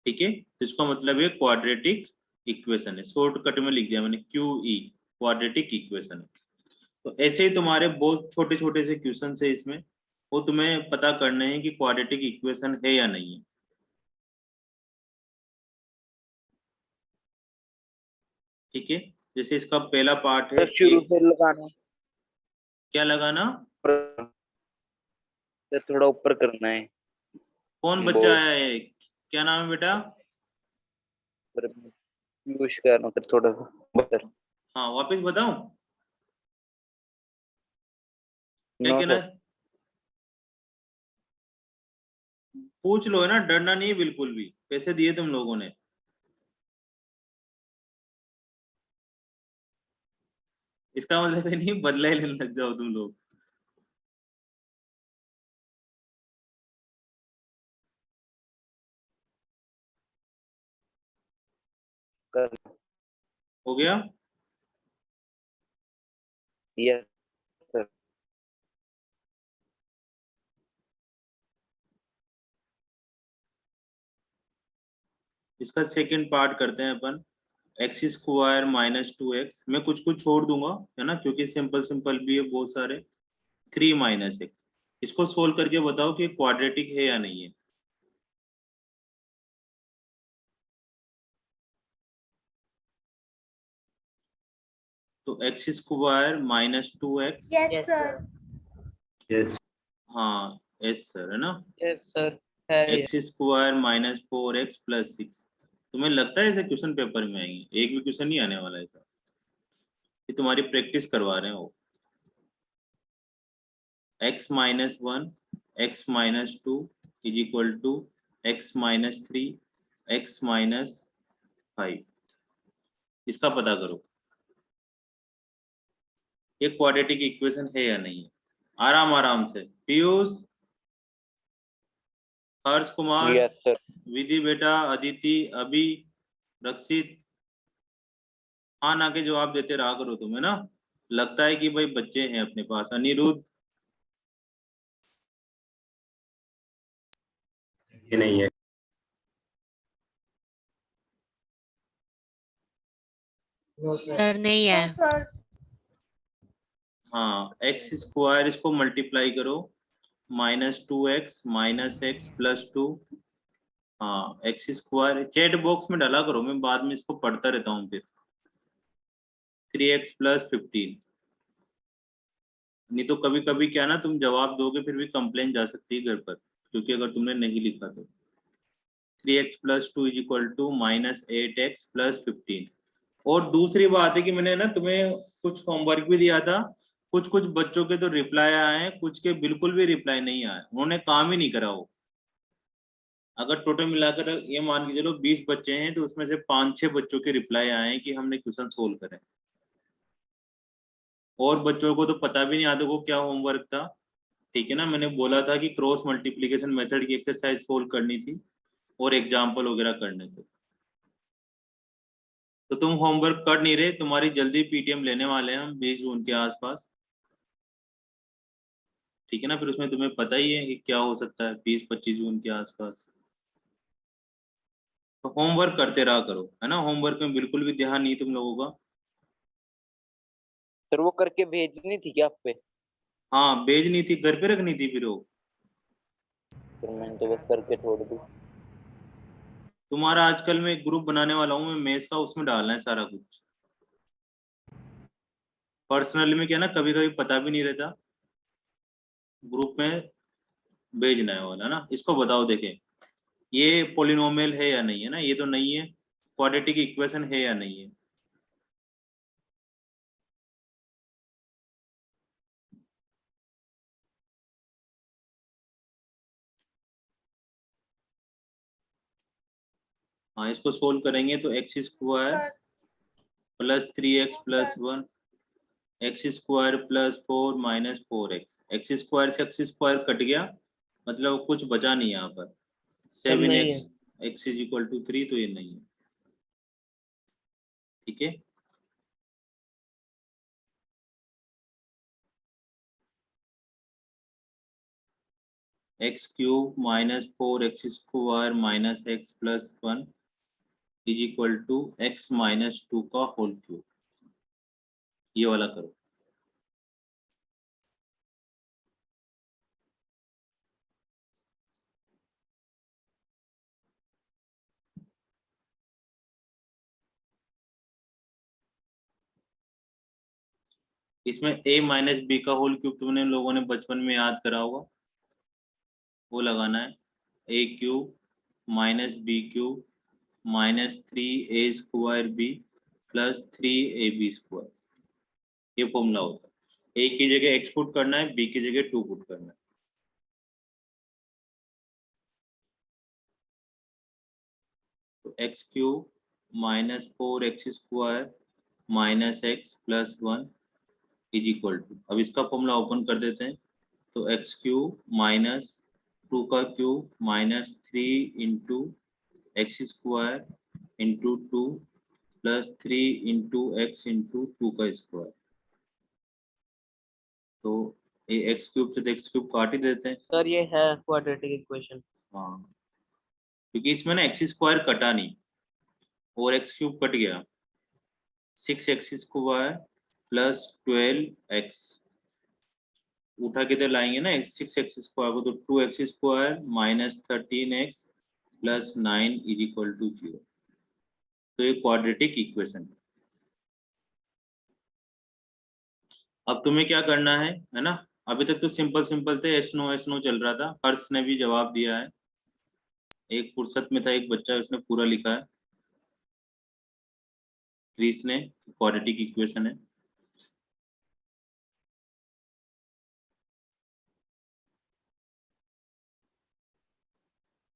ठीक है, तो इसका मतलब ये क्वाड्रेटिक इक्वेशन है, शॉर्टकट में लिख दिया मैंने QE, क्वाड्रेटिक इक्वेशन है। तो ऐसे ही तुम्हारे बहुत छोटे छोटे से क्वेश्चन है इसमें, वो तुम्हें पता करने हैं कि क्वाड्रेटिक इक्वेशन है या नहीं है। ठीक है, जैसे इसका पहला पार्ट है, शुरू से लगाना, क्या लगाना, थोड़ा ऊपर करना है। कौन बच्चा है, क्या नाम है बेटा? यूज करना सर, थोड़ा सा बदल। हाँ वापस बताऊं, क्या नो कहना सर, है? पूछ लो, है ना, डरना नहीं है बिल्कुल भी, पैसे दिए तुम लोगों ने। इसका मतलब है नहीं बदला ही लेने लग जाओ तुम लोग। कर हो गया? Yes sir. इसका सेकंड पार्ट करते हैं अपन, एक्स स्क्वायर माइनस 2x, मैं कुछ कुछ छोड़ दूंगा, है ना, क्योंकि सिंपल सिंपल भी है बहुत सारे। 3 माइनस एक्स, इसको सोल्व करके बताओ कि क्वाड्रेटिक है या नहीं है। तो x square minus 2x, yes sir. Yes. हाँ एस सर, है ना, यस सर है। X square minus 4x plus 6। तुम्हें लगता है ऐसे क्वेश्चन पेपर में आएंगे? एक भी क्वेश्चन नहीं आने वाला है ऐसा, ये तुम्हारी प्रैक्टिस करवा रहे हैं वो। x minus 1, x minus 2 is equal to x minus 3, x minus 5। इसका पता करो ये क्वाड्रेटिक इक्वेशन है या नहीं है, आराम आराम से। Piyush, Harsh Kumar, yes sir. विधि बेटा, अदिति, अभी, रक्षित, हाँ ना के जवाब देते रहा करो तुम, है ना, लगता है कि भाई बच्चे हैं अपने पास। अनिरुद्ध, ये नहीं है। सर नहीं है। No sir. हाँ एक्स स्क्वायर, इसको मल्टीप्लाई करो, -2x माइनस एक्स प्लस 2। हाँ एक्स स्क्वायर चैट बॉक्स में डाला करो, मैं बाद में इसको पढ़ता रहता हूँ फिर। 3x प्लस 15, नहीं तो कभी कभी क्या ना, तुम जवाब दोगे फिर भी कंप्लेन जा सकती है घर पर, क्योंकि अगर तुमने नहीं लिखा तो। 3x plus 2 is equal to -8x plus 15। और दूसरी बात है कि मैंने ना तुम्हें कुछ होमवर्क भी दिया था, कुछ कुछ बच्चों के तो रिप्लाई आए हैं, कुछ के बिल्कुल भी रिप्लाई नहीं आया, उन्होंने काम ही नहीं करा वो। अगर टोटल मिलाकर ये मान के चलो 20 बच्चे हैं, तो उसमें से 5-6 बच्चों के रिप्लाई आए हैं कि हमने क्वेश्चन सोल्व करे, और बच्चों को तो पता भी नहीं आधे को क्या होमवर्क था। ठीक है ना, मैंने बोला था कि क्रॉस मल्टीप्लिकेशन मेथड की एक्सरसाइज सोल्व करनी थी और एग्जाम्पल वगैरह करने थे, तो तुम होमवर्क कर नहीं रहे। तुम्हारी जल्दी पीटीएम लेने वाले हैं हम 20 जून के आसपास। ठीक है ना, फिर उसमें तुम्हें पता ही है कि क्या हो सकता है 20-25 जून के आसपास। तो होमवर्क करते रहा करो, है ना, होमवर्क में बिल्कुल भी ध्यान नहीं तुम लोगों का। सर वो करके भेजनी थी क्या आप पे? हाँ भेजनी थी, घर पे रखनी थी फिर वो। फिर मैंने तो बस करके छोड़ दी। तुम्हारा आजकल मैं एक ग्रुप बनाने वाला हूँ मैं मेस का, उसमें डालना है सारा कुछ। पर्सनली में क्या ना, कभी कभी पता भी नहीं रहता, ग्रुप में भेजना है वाला ना। इसको बताओ, देखें ये पोलिनोमियल है या नहीं है ना, ये तो नहीं है, क्वाड्रेटिक इक्वेशन है या नहीं है। हाँ इसको सोल्व करेंगे तो x square sir plus 3x plus 1, x square plus 4 minus 4x, x square से एक्स स्क्वायर कट गया, मतलब कुछ बचा नहीं यहाँ पर। 7x x is equal to 3, तो ये नहीं है। ठीक है, X cube minus 4x square minus X plus 1 is equal to X minus 2 का होल क्यूब। ये वाला करो। इसमें a माइनस बी का होल क्यूब तुमने लोगों ने बचपन में याद करा होगा, वो लगाना है। a cube minus B cube minus 3a square B plus 3ab square, ये फॉर्मूला होता है। a की जगह x पुट करना है, b की जगह 2 पुट करना है। तो x cube minus 4x square minus X plus 1 is equal to, अब इसका फॉर्मूला ओपन कर देते हैं। तो एक्स क्यूब माइनस 2 का cube minus 3 into x square into 2 plus 3 into x into 2 का स्क्वायर। तो ये एक्स क्यूब से एक्स क्यूब काट ही देते हैं। सर ये है क्वाड्रेटिक इक्वेशन। हाँ, क्योंकि इसमें ना एक्स स्क्वायर कटा नहीं और एक्स क्यूब कट गया। 6x स्क्वायर प्लस 12x उठा के इधर लाएंगे ना 6x स्क्वायर को, तो 2x square minus 13x plus 9 is equal to 0। तो ये क्वाड्रेटिक इक्वेशन है। अब तुम्हें क्या करना है ना, अभी तक तो सिंपल सिंपल थे, एस नो चल रहा था। हर्ष ने भी जवाब दिया है, एक फुर्सत में था एक बच्चा, उसने पूरा लिखा है। क्रिस ने क्वाड्रेटिक इक्वेशन है।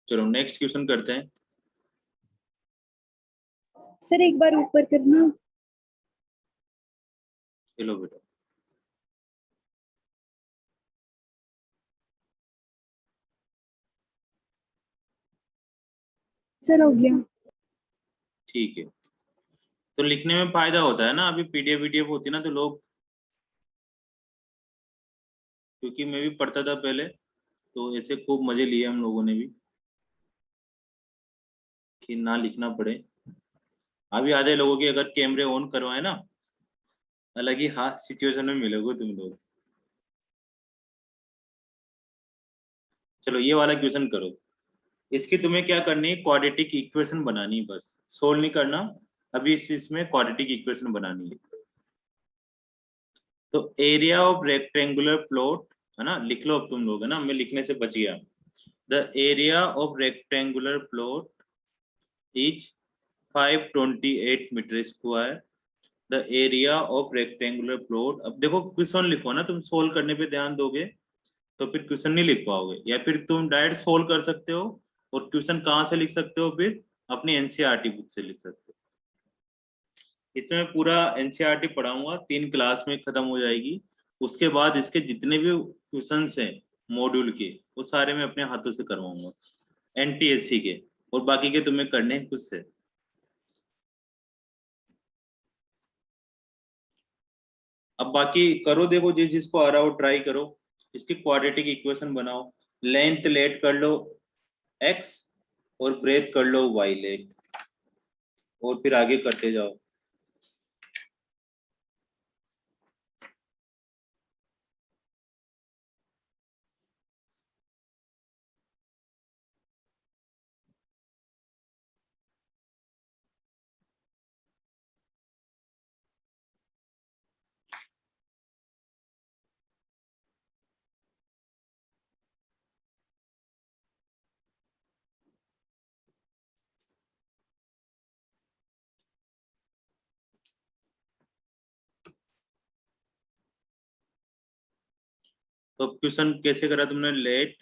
चलो नेक्स्ट क्वेश्चन करते हैं। सर एक बार ऊपर करना। चलो बेटा, सर हो गया। ठीक है। तो लिखने में फायदा होता है ना, अभी पीडीएफ वीडीएफ होती ना तो लोग, क्योंकि मैं भी पढ़ता था पहले तो ऐसे खूब मजे लिए हम लोगों ने भी कि ना लिखना पड़े। अभी आधे लोगों के अगर कैमरे ऑन करवाए ना, अलग ही हाथ सिचुएशन में मिलोगे तुम लोग। चलो ये वाला क्वेश्चन करो। इसकी तुम्हें क्या करनी है, क्वाड्रेटिक इक्वेशन बनानी है, बस सोल्व नहीं करना। अभी इसमें क्वाड्रेटिक इक्वेशन बनानी है। तो एरिया ऑफ रेक्टेंगुलर प्लॉट है ना, लिख लो अब तुम लोग, है ना, मैं लिखने से बच गया। The area of rectangular plot is 528 metre square. The area of rectangular plot, अब देखो क्वेश्चन लिखो ना, तुम सोल्व करने पे ध्यान दोगे तो फिर क्वेश्चन नहीं लिख पाओगे, या फिर तुम डायरेक्ट सोल्व कर सकते हो और क्वेश्चन कहाँ से लिख सकते हो, फिर अपनी एनसीईआरटी बुक से लिख सकते हो। इसमें मैं पूरा एनसीईआरटी पढ़ाऊंगा, 3 क्लास में खत्म हो जाएगी। उसके बाद इसके जितने भी क्वेश्चंस हैं मॉड्यूल के, वो सारे मैं अपने हाथों से करवाऊंगा एनटीएससी के, और बाकी के तुम्हें करने हैं खुद से। अब बाकी करो, देखो जिस जिसको आ रहा हो ट्राई करो। इसकी क्वाड्रेटिक इक्वेशन बनाओ। लेंथ लेट कर लो x और ब्रेथ कर लो y लेट, और फिर आगे करते जाओ। तो क्वेश्चन कैसे करा तुमने, लेट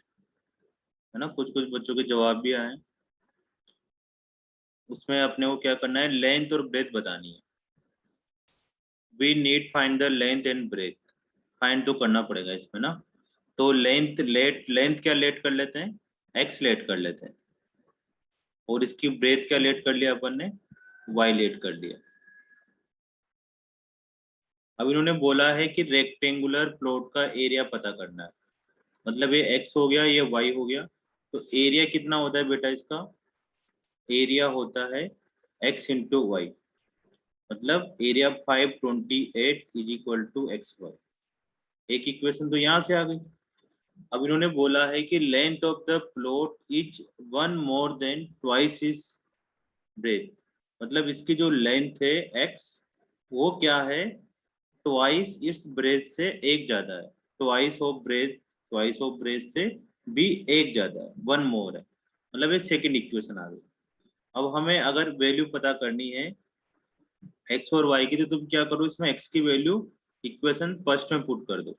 है ना, कुछ कुछ बच्चों के जवाब भी आए। उसमें अपने को क्या करना है, लेंथ और ब्रेथ बतानी है। We need find the length and breadth, find तो करना पड़ेगा इसमें ना। तो लेंथ लेट, लेंथ क्या लेट कर लेते हैं, x लेट कर लेते हैं, और इसकी ब्रेथ क्या लेट कर लिया अपन ने, y लेट कर लिया। अब इन्होंने बोला है कि रेक्टेंगुलर प्लॉट का एरिया पता करना है। मतलब ये x हो गया, ये y हो गया। तो एरिया कितना होता है बेटा इसका? एरिया होता है x इंटू वाई, मतलब area 528 is equal to X Y. एक इक्वेशन तो यहाँ से आ गई। अब इन्होंने बोला है कि length of the plot is 1 more than twice is breadth, मतलब इसकी जो लेंथ है x वो क्या है? ट्वाइस इस ब्रेथ से एक ज्यादा है। ट्वाइस ऑफ ब्रेथ से भी एक ज्यादा है, 1 मोर है, मतलब ये सेकंड इक्वेशन आ गई। अब हमें अगर वैल्यू पता करनी है x और y की, तो तुम क्या करो, इसमें x की वैल्यू इक्वेशन फर्स्ट में पुट कर दो।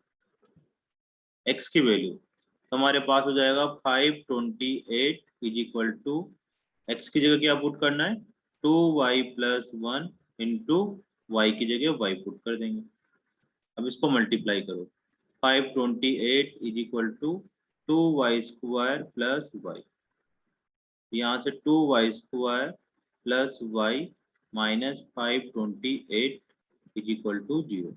x की वैल्यू तो हमारे पास हो जाएगा 528 इज इक्वल टू, x की जगह क्या पुट करना है? 2y प्लस 1 इंटू वाई की जगह y पुट कर देंगे। अब इसको मल्टीप्लाई करो, 528 is equal to 2y square plus y, यहाँ से 2y square plus y minus 528 is equal to 0।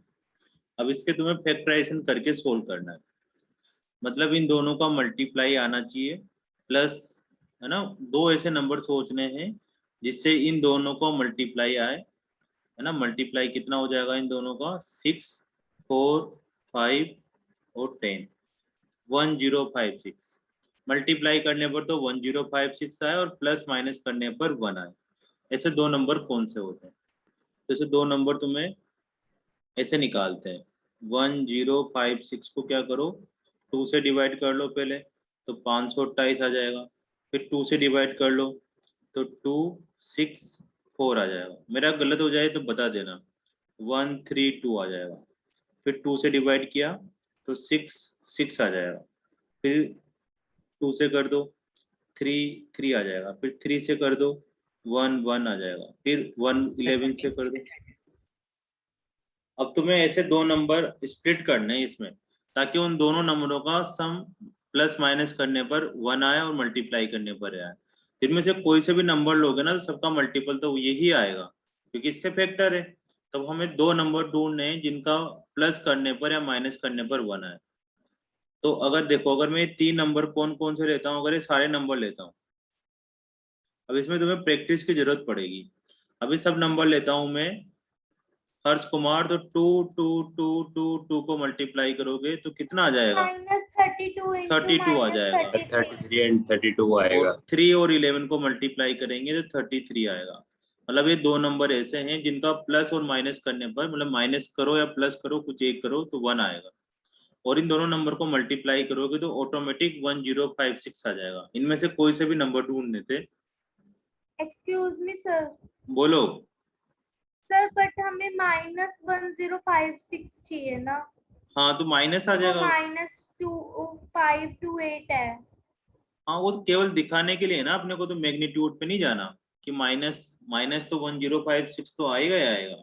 अब इसके तुम्हें फैक्टराइजेशन करके सोल्व करना है, मतलब इन दोनों का मल्टीप्लाई आना चाहिए प्लस, है ना, दो ऐसे नंबर सोचने हैं जिससे इन दोनों को मल्टीप्लाई आए, है ना। मल्टीप्लाई कितना हो जाएगा इन दोनों का? 6, 4, 5 और 10, 1056। मल्टीप्लाई करने पर तो 1056 आए और प्लस माइनस करने पर 1 आए। ऐसे दो नंबर कौन से होते हैं? तो ऐसे दो नंबर तुम्हें ऐसे निकालते हैं। 1056 को क्या करो, 2 से डिवाइड कर लो पहले, तो 528 आ जाएगा। फिर 2 से डिवाइड कर लो तो 264 आ जाएगा। मेरा गलत हो जाए तो बता देना। 132 आ जाएगा। फिर 2 से डिवाइड किया तो 6 आ जाएगा। फिर 2 से कर दो 3 आ जाएगा। फिर 3 से कर दो 1 आ जाएगा। फिर 11 से कर दो। अब तुम्हें ऐसे दो नंबर स्प्लिट करने हैं इसमें, ताकि उन दोनों नंबरों का सम प्लस माइनस करने पर 1 आए और मल्टीप्लाई करने पर आए। इनमें से कोई से भी नंबर लोगे ना तो सबका मल्टीपल तो यही आएगा, क्योंकि इसके फैक्टर है। तब हमें दो नंबर ढूंढने हैं जिनका प्लस करने पर या माइनस करने पर 1 आए। तो अगर देखो, अगर मैं 3 नंबर कौन कौन से लेता हूँ, अगर ये सारे नंबर लेता हूँ, अब इसमें तुम्हें प्रैक्टिस की जरूरत पड़ेगी। अभी सब नंबर लेता हूँ मैं, हर्ष कुमार, तो 2 को मल्टीप्लाई करोगे तो कितना आ जाएगा? -32 आ जाएगा। 33 एंड 32 आएगा। और 3 और 11 को मल्टीप्लाई करेंगे तो 33 आएगा। मतलब ये दो नंबर ऐसे हैं जिनका प्लस और माइनस करने पर, मतलब माइनस करो या प्लस करो, कुछ एक करो तो 1 आएगा। और इन दोनों नंबर को मल्टीप्लाई करोगे तो ऑटोमेटिक 1056 आ जाएगा। इनमें से कोई से भी नंबर ढूंढने थे। Excuse me sir. बोलो। सर बट हमें -1056 चाहिए ना। हाँ तो माइनस आ वो जाएगा। -2528 है। हाँ वो तो केवल दिखाने के लिए ना, अपने को तो मैग्नीट्यूड पे नहीं जाना कि माइनस तो 1056 तो आएगा ही आएगा,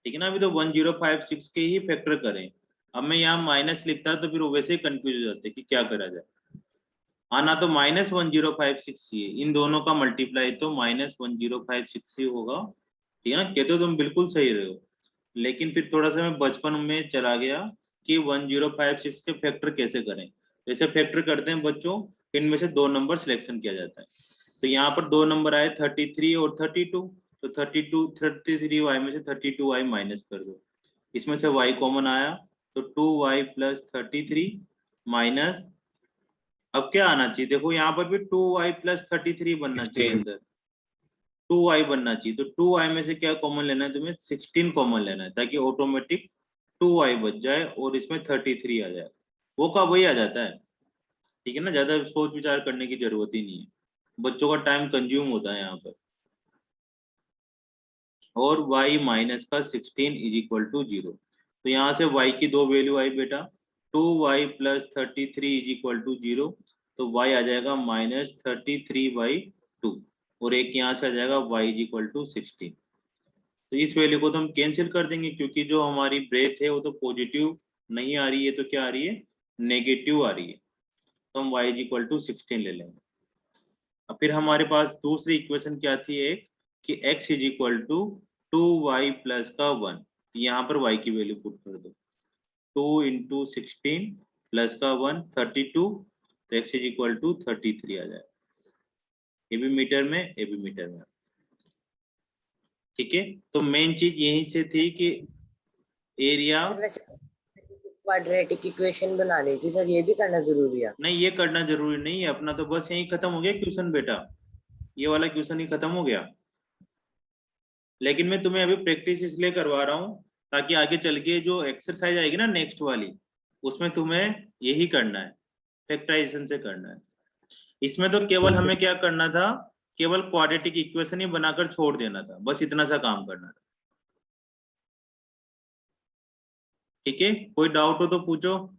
ठीक है ना। अभी तो 1056 के ही फैक्टर करें। अब मैं यहाँ माइनस लिखता तो फिर वैसे ही कंफ्यूज हो जाते कि क्या करा जाए। आना तो -1056 ही है, इन दोनों का मल्टीप्लाई तो -1056 ही होगा, ठीक है ना। कहते हो तुम बिल्कुल सही रहे हो, लेकिन फिर थोड़ा सा मैं बचपन में चला गया कि 1056 के फैक्टर कैसे करें। जैसे फैक्टर करते हैं बच्चों, इनमें से दो नंबर सिलेक्शन किया जाता है। तो यहाँ पर दो नंबर आए 33 और 32, तो 33y में से 32y माइनस कर दो। इसमें से y कॉमन आया तो 2y प्लस 33 माइनस, अब क्या आना चाहिए देखो, यहाँ पर भी 2y प्लस 33 बनना चाहिए, अंदर 2y बनना चाहिए। तो 2y में से क्या कॉमन लेना है तुम्हें? 16 कॉमन लेना है, ताकि ऑटोमेटिक 2y बच जाए और इसमें 33 आ जाए। वो का वही आ जाता है, ठीक है ना। ज्यादा सोच विचार करने की जरूरत ही नहीं है, बच्चों का टाइम कंज्यूम होता है यहाँ पर। और y माइनस का 16 इज इक्वल टू 0। तो यहाँ से y की दो वैल्यू आई बेटा, 2y plus 33 is equal to 0। तो y आ जाएगा -33/2 और एक यहाँ से आ जाएगा y इज इक्वल टू 16। तो इस वैल्यू को तो हम कैंसिल कर देंगे, क्योंकि जो हमारी ब्रेथ है वो तो पॉजिटिव नहीं आ रही है, तो क्या आ रही है? नेगेटिव आ रही है। तो हम y इज इक्वल टू 16 ले लेंगे। अब फिर हमारे पास दूसरी इक्वेशन क्या थी एक, कि x is equal to 2y plus का 1। यहाँ पर y की वैल्यू पुट कर दो, 2 इंटू 16 प्लस का 1 32, तो x इज इक्वल टू 33 आ जाएगा। ये भी मीटर में, ये भी मीटर में। ठीक है, तो मेन चीज यहीं से थी कि एरिया, क्वाड्रेटिक इक्वेशन बनानी थी सर, ये भी करना जरूरी है? नहीं ये करना जरूरी नहीं है अपना, तो बस यही खत्म हो गया क्वेश्चन बेटा, ये वाला क्वेश्चन ही खत्म हो गया। लेकिन मैं तुम्हें अभी प्रैक्टिस इसलिए करवा रहा हूँ ताकि आगे चल के जो एक्सरसाइज आएगी ना नेक्स्ट वाली, उसमें तुम्हें यही करना है, फैक्टराइजेशन से करना है। इसमें तो केवल हमें क्या करना था, केवल क्वाड्रेटिक इक्वेशन ही बनाकर छोड़ देना था, बस इतना सा काम करना था। ठीक है, कोई डाउट हो तो पूछो।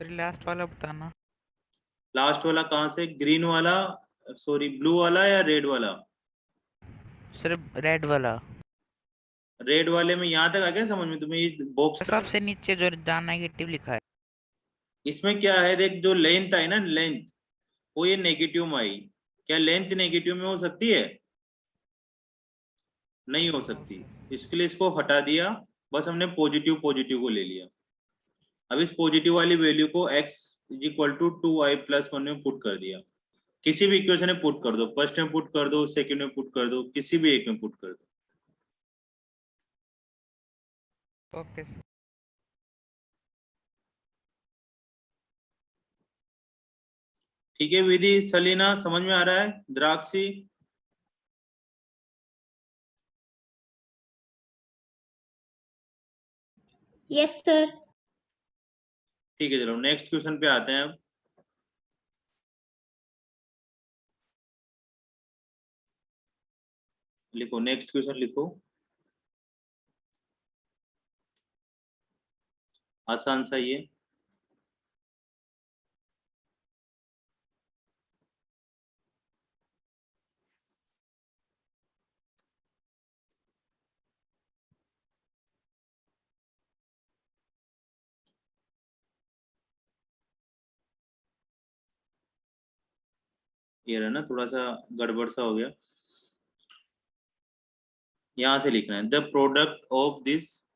लास्ट वाला बताना। लास्ट वाला कहाँ से, ग्रीन वाला, सॉरी ब्लू वाला या रेड वाला? सर रेड वाला। रेड वाले में यहाँ तक आ गया समझ में तुम्हें? ये बॉक्स सबसे नीचे जो जहाँ नेगेटिव लिखा है, इसमें क्या है, देख जो लेंथ आई ना, लेंथ वो ये नेगेटिव में आई। क्या लेंथ नेगेटिव में हो सकती है? नहीं हो सकती, इसके लिए इसको हटा दिया, बस हमने पॉजिटिव पॉजिटिव को ले लिया। अब इस पॉजिटिव वाली वैल्यू को x is equal to 2i plus 1 में पुट कर दिया। किसी भी इक्वेशन में पुट कर दो, फर्स्ट में पुट कर दो, सेकंड में पुट कर दो, किसी भी एक में पुट कर दो। Okay sir. ठीक है विधि, सलीना समझ में आ रहा है? द्राक्षी, यस सर। ठीक है चलो नेक्स्ट क्वेश्चन पे आते हैं अब। लिखो नेक्स्ट क्वेश्चन लिखो, आसान सा ये। ये रहा ना, थोड़ा सा गड़बड़ सा हो गया। यहां से लिखना है, the product of this,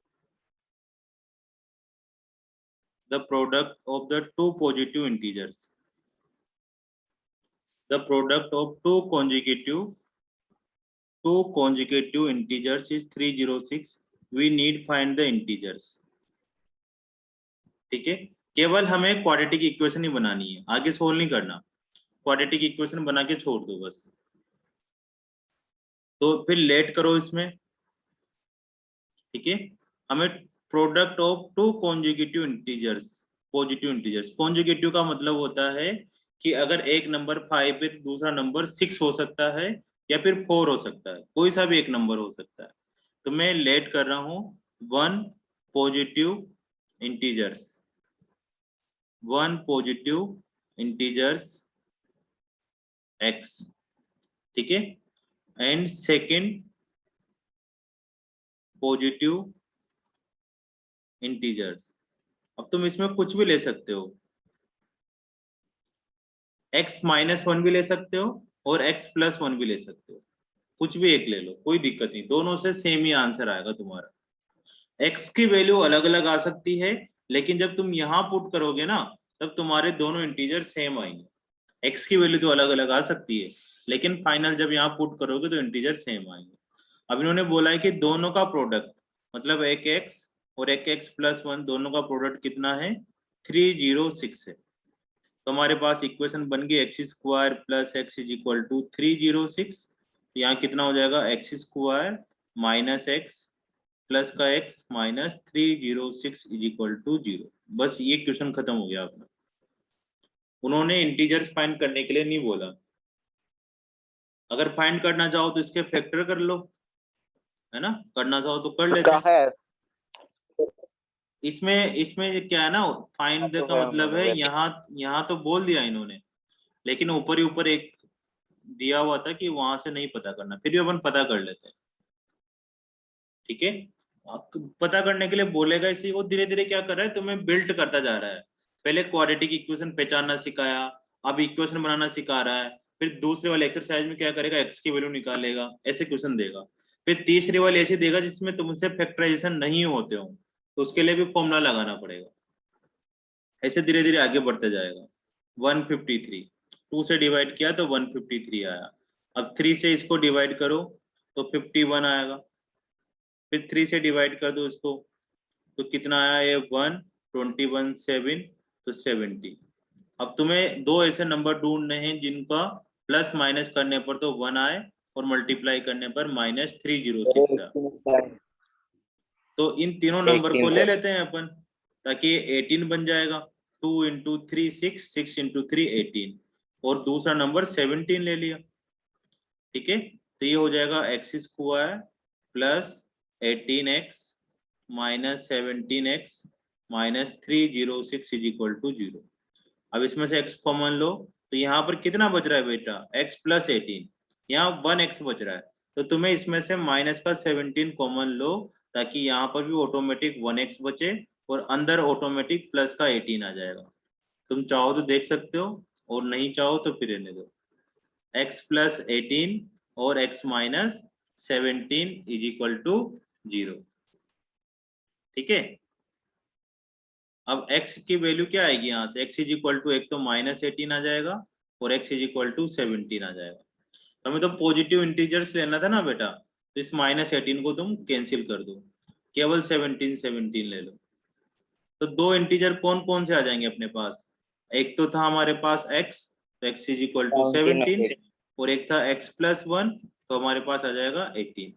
the product of the two positive integers, the product of two consecutive integers is 306, we need find the integers। ठीक है, केवल हमें क्वाड्रेटिक इक्वेशन ही बनानी है, आगे सोल्व नहीं करना, क्वाड्रेटिक इक्वेशन बना के छोड़ दो बस। तो फिर लेट करो इसमें। ठीक है, हमें product of two conjugative integers, positive integers. Conjugative का मतलब होता है कि अगर एक नंबर 5 है तो दूसरा नंबर 6 हो सकता है या फिर 4 हो सकता है, कोई सा भी एक नंबर हो सकता है। तो मैं लेट कर रहा हूं 1 positive integers, 1 positive integers x, ठीक है, एंड सेकेंड पॉजिटिव इंटीजर्स। अब तुम इसमें कुछ भी ले सकते हो, x-1 भी ले सकते हो और x+1 भी ले सकते हो, कुछ भी एक ले लो, कोई दिक्कत नहीं, दोनों से सेम ही आंसर आएगा तुम्हारा। x की वैल्यू अलग अलग आ सकती है, लेकिन जब तुम यहाँ पुट करोगे ना तब तुम्हारे दोनों इंटीजर सेम आएंगे। x की वैल्यू तो अलग अलग आ सकती है, लेकिन फाइनल जब यहाँ पुट करोगे तो इंटीजर सेम आएंगे। अब इन्होंने बोला है कि दोनों का प्रोडक्ट, मतलब एक x और एक x+1 दोनों का प्रोडक्ट कितना है, 306 है। तो हमारे पास इक्वेशन बन गई x² plus x is equal to 306। यहाँ कितना हो जाएगा, x² माइनस x प्लस का x minus 306 is equal to 0। बस ये क्वेश्चन खत्म हो गया अपना। उन्होंने इंटीजर्स फाइंड करने के लिए नहीं बोला, अगर फाइंड करना चाहो तो इसके फैक्टर कर लो, है ना, करना चाहो तो कर लेते हैं। इसमें क्या है ना, फाइंड का मतलब है यहाँ तो बोल दिया इन्होंने, लेकिन ऊपर ही ऊपर एक दिया हुआ था कि वहां से नहीं पता करना, फिर भी अपन पता कर लेते हैं। ठीक है, पता करने के लिए बोलेगा इसी, वो धीरे धीरे क्या कर रहा है, तुम्हें बिल्ट करता जा रहा है। पहले क्वाड्रेटिक इक्वेशन पहचानना सिखाया, अब इक्वेशन बनाना सिखा रहा है, फिर दूसरे वाले एक्सरसाइज में क्या करेगा, x की वैल्यू निकालेगा, ऐसे क्वेश्चन देगा। फिर तीसरी वाली ऐसे देगा जिसमें तुमसे फैक्टराइजेशन नहीं होते हो, तो उसके लिए भी फॉर्मूला लगाना पड़ेगा। ऐसे धीरे धीरे आगे बढ़ते जाएगा। 153 2 से डिवाइड किया तो 153 आया। अब 3 से इसको डिवाइड करो तो 51 आएगा। फिर 3 से डिवाइड कर दो इसको तो कितना आया, ये 1 21 7 तो 70। अब तुम्हें दो ऐसे नंबर ढूंढने हैं जिनका प्लस माइनस करने पर तो 1 आए और मल्टीप्लाई करने पर -306 आए। तो इन तीनों नंबर को ले लेते हैं अपन ताकि 18 बन जाएगा। 2 × 3 6 6 × 3 18 और दूसरा नंबर 17 ले लिया। ठीक है, तो ये हो जाएगा x² plus 18x minus 17x minus 306 = 0। अब इसमें से x कॉमन लो तो यहाँ पर कितना बच रहा है बेटा, x + 18, यहाँ 1x बच रहा है। तो तुम्हें इसमें से माइनस का 17 कॉमन लो ताकि यहाँ पर भी ऑटोमेटिक 1x बचे और अंदर ऑटोमेटिक प्लस का 18 आ जाएगा। तुम चाहो तो देख सकते हो और नहीं चाहो तो फिर रहने दो। x + 18 और x - 17 = 0। ठीक है, अब x की वैल्यू क्या आएगी यहाँ से, x = एक तो -18 आ जाएगा और x = 17 आ जाएगा। तो हमें तो पॉजिटिव इंटीजर्स लेना था ना बेटा, तो इस -18 को तुम कैंसिल कर दो, केवल 17 ले लो। तो दो इंटीजर कौन कौन से आ जाएंगे अपने पास, एक तो था हमारे पास x, तो x = 17 और एक था x + 1 तो हमारे पास आ जाएगा 18।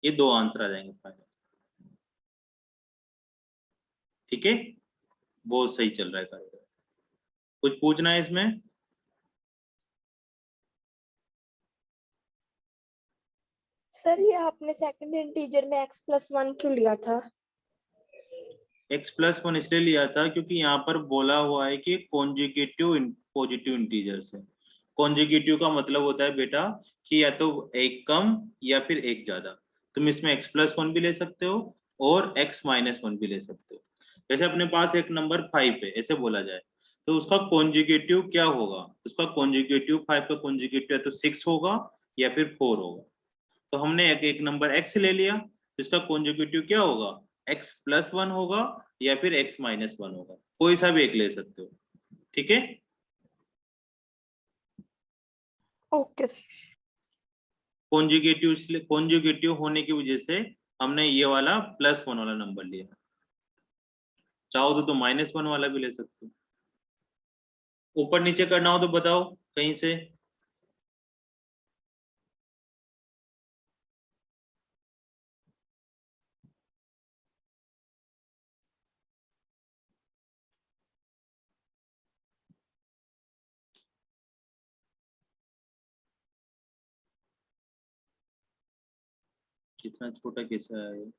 ये दो आंसर आ जाएंगे फाइनल। ठीक है, बहुत सही चल रहा है कार्य। कुछ पूछना है इसमें? सर ये आपने सेकंड इंटीजर में x + 1 क्यों लिया था? x + 1 इसलिए लिया था क्योंकि यहाँ पर बोला हुआ है कि कॉन्जुगेटिव पॉजिटिव इंटीजर्स है। कॉन्जुगेटिव का मतलब होता है बेटा कि या तो एक कम या फिर एक ज्यादा। तुम इसमें x + 1 भी ले सकते हो और x - 1 भी ले सकते हो। जैसे अपने पास एक नंबर 5 है ऐसे बोला जाए तो उसका कॉन्जुगेटिव क्या होगा, उसका कॉन्जुगेटिव 5 का कॉन्जुगेटिव या तो 6 होगा या फिर 4 होगा। तो हमने एक नंबर x ले लिया तो इसका कॉन्जुगेटिव क्या होगा, x + 1 होगा या फिर x - 1 होगा, कोई सा भी एक ले सकते हो। ठीक है, ओके कॉन्जुगेटिव होने की वजह से हमने ये वाला +1 वाला नंबर लिया। चाहो तो तुम -1 वाला भी ले सकते हो। ऊपर नीचे करना हो तो बताओ कहीं से। कितना छोटा कैसा है,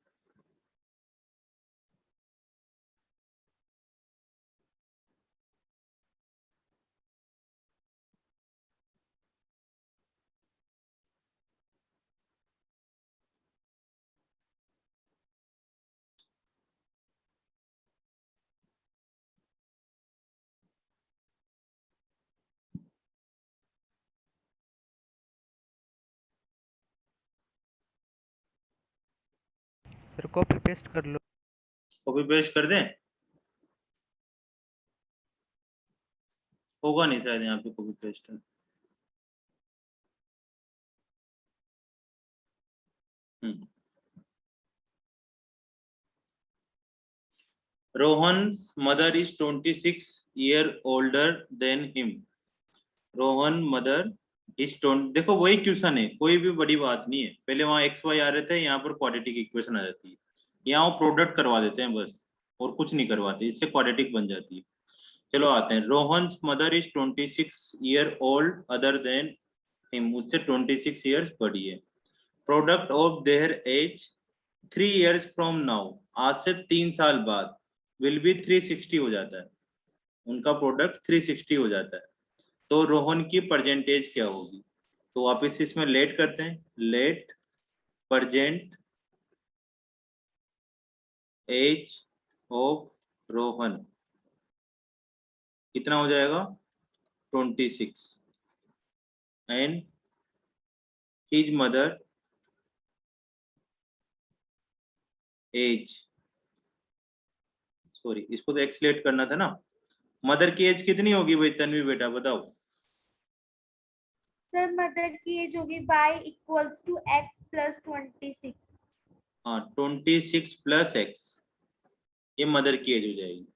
सर कॉपी पेस्ट कर लो। कॉपी पेस्ट कर दें? होगा नहीं शायद यहाँ पे copy paste. Rohan's mother is 26 year older than him. Rohan mother is 20। देखो वही क्वेश्चन है, कोई भी बड़ी बात नहीं है। पहले वहां एक्स वाई आ रहे थे, यहाँ पर क्वाड्रेटिक इक्वेशन आ जाती है। यहाँ वो प्रोडक्ट करवा देते हैं बस और कुछ नहीं करवाते, इससे क्वाड्रेटिक बन जाती है। चलो आते हैं, Rohan's mother is 26 year old other than him, उससे 26 ईयर्स बड़ी है। Product of their age 3 years from now, आज से 3 साल बाद विल बी 360 हो जाता है, उनका प्रोडक्ट 360 हो जाता है। तो रोहन की परसेंटेज क्या होगी, तो वापस इसमें लेट करते हैं, let present age of Rohan कितना हो जाएगा 26 and his mother age sorry, इसको तो एक्सलेट करना था ना। मदर की एज कितनी होगी भाई तन्वी बेटा बताओ? सर मदर की एज होगी y equals to x plus 26। हाँ 26 प्लस x, ये मदर की एज हो जाएगी।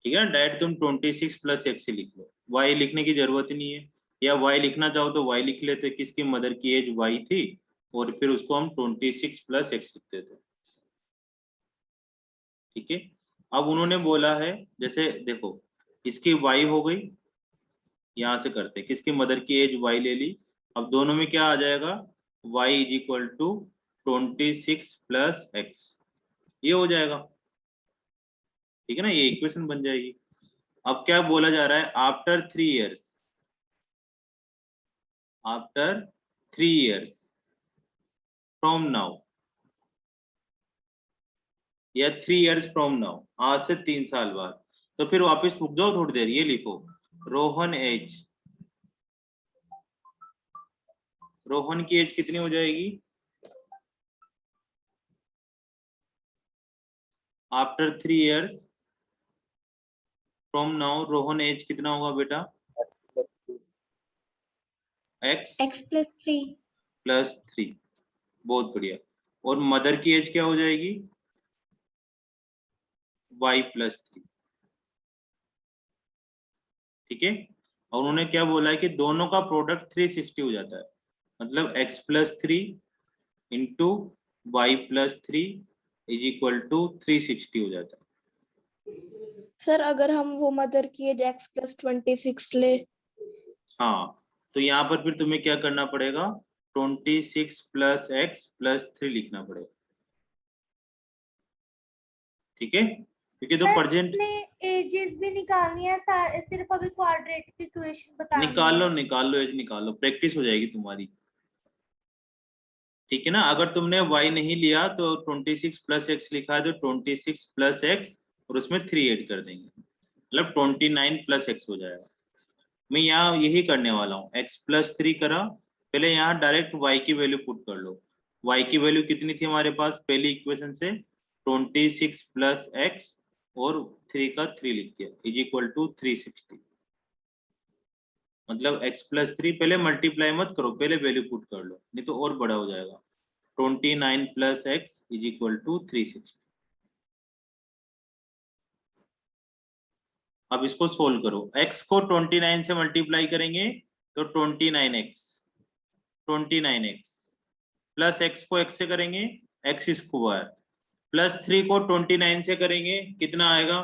ठीक है ना, डायरेक्ट तुम 26 प्लस x ही लिख लो, y लिखने की जरूरत ही नहीं है, या y लिखना चाहो तो y लिख लेते, किसकी मदर की एज y थी और फिर उसको हम 26 प्लस x लिखते थे। ठीक है, अब उन्होंने बोला है जैसे देखो इसकी y हो गई, यहां से करते किसकी मदर की एज y ले ली, अब दोनों में क्या आ जाएगा y is equal to 26 plus x, ये हो जाएगा। ठीक है ना, ये इक्वेशन बन जाएगी। अब क्या बोला जा रहा है, after 3 years, after 3 years from now, या 3 इयर्स फ्रॉम नाउ, आज से 3 साल बाद। तो फिर वापस रुक जाओ थोड़ी देर, ये लिखो रोहन एज, रोहन की एज कितनी हो जाएगी after 3 years from now, Rohan age कितना होगा बेटा? x plus 3। प्लस 3, बहुत बढ़िया। और मदर की एज क्या हो जाएगी? y plus 3। ठीक है, और उन्होंने क्या बोला है कि दोनों का प्रोडक्ट 360 हो जाता है, मतलब x plus 3 into Y plus 3 is equal to 360 हो जाता है। सर अगर हम वो मदर की एज x प्लस 26 ले, हाँ तो यहाँ पर फिर तुम्हें क्या करना पड़ेगा, 26 प्लस x प्लस 3 लिखना पड़ेगा। ठीक है, क्योंकि तो प्रेजेंट एजेस भी निकालनी है, सिर्फ अभी क्वाड्रेटिक इक्वेशन बतानी है। निकाल लो एज निकाल लो, प्रैक्टिस हो जाएगी तुम्हारी। ठीक है ना, अगर तुमने y नहीं लिया तो 26 प्लस एक्स लिखा है तो 26 प्लस एक्स और उसमें 3 ऐड कर देंगे, मतलब 29 प्लस एक्स हो जाएगा। मैं यहाँ यही करने वाला हूँ, x प्लस 3 करा, पहले यहाँ डायरेक्ट y की वैल्यू पुट कर लो। y की वैल्यू कितनी थी हमारे पास पहली इक्वेशन से, 26 प्लस एक्स और 3 का 3 लिख दिया इज इक्वल टू 360, मतलब x प्लस 3, पहले मल्टीप्लाई मत करो, पहले वैल्यू पुट कर लो नहीं तो और बड़ा हो जाएगा। 29 plus X is equal to 360। अब इसको सोल्व करो, x को 29 से मल्टीप्लाई करेंगे तो 29x, 29x प्लस x को x से करेंगे x स्क्वायर, प्लस 3 को 29 से करेंगे कितना आएगा,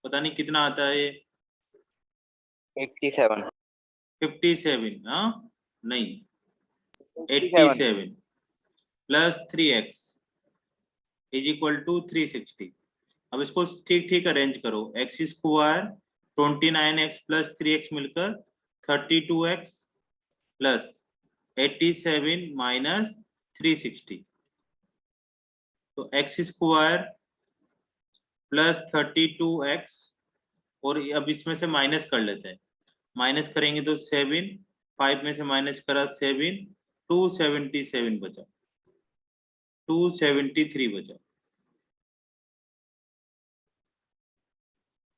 पता नहीं कितना आता है ये, 57, हाँ नहीं 87 plus 3x is equal to 360। अब इसको ठीक ठीक अरेंज करो, x square 29x plus 3x मिलकर 32x प्लस 87 माइनस 360, तो एक्स स्क्वायर प्लस 32x, और अब इसमें से माइनस कर लेते हैं, माइनस करेंगे तो 7, 5 में से माइनस करा 7, 277 बचा, 273 बचा।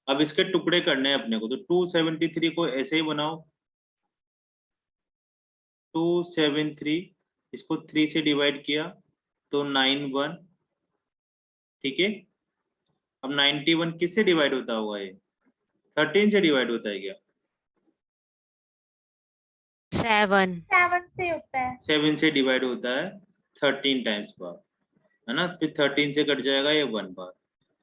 अब इसके टुकड़े करने हैं अपने को, तो 273 को ऐसे ही बनाओ, 273 इसको 3 से डिवाइड किया तो 91। ठीक है, अब 91 किससे डिवाइड होता होगा, ये 13 से डिवाइड होता है क्या? 7 से होता है, 7 से डिवाइड होता है 13 टाइम्स बार, है ना, फिर 13 से कट जाएगा ये 1 बार।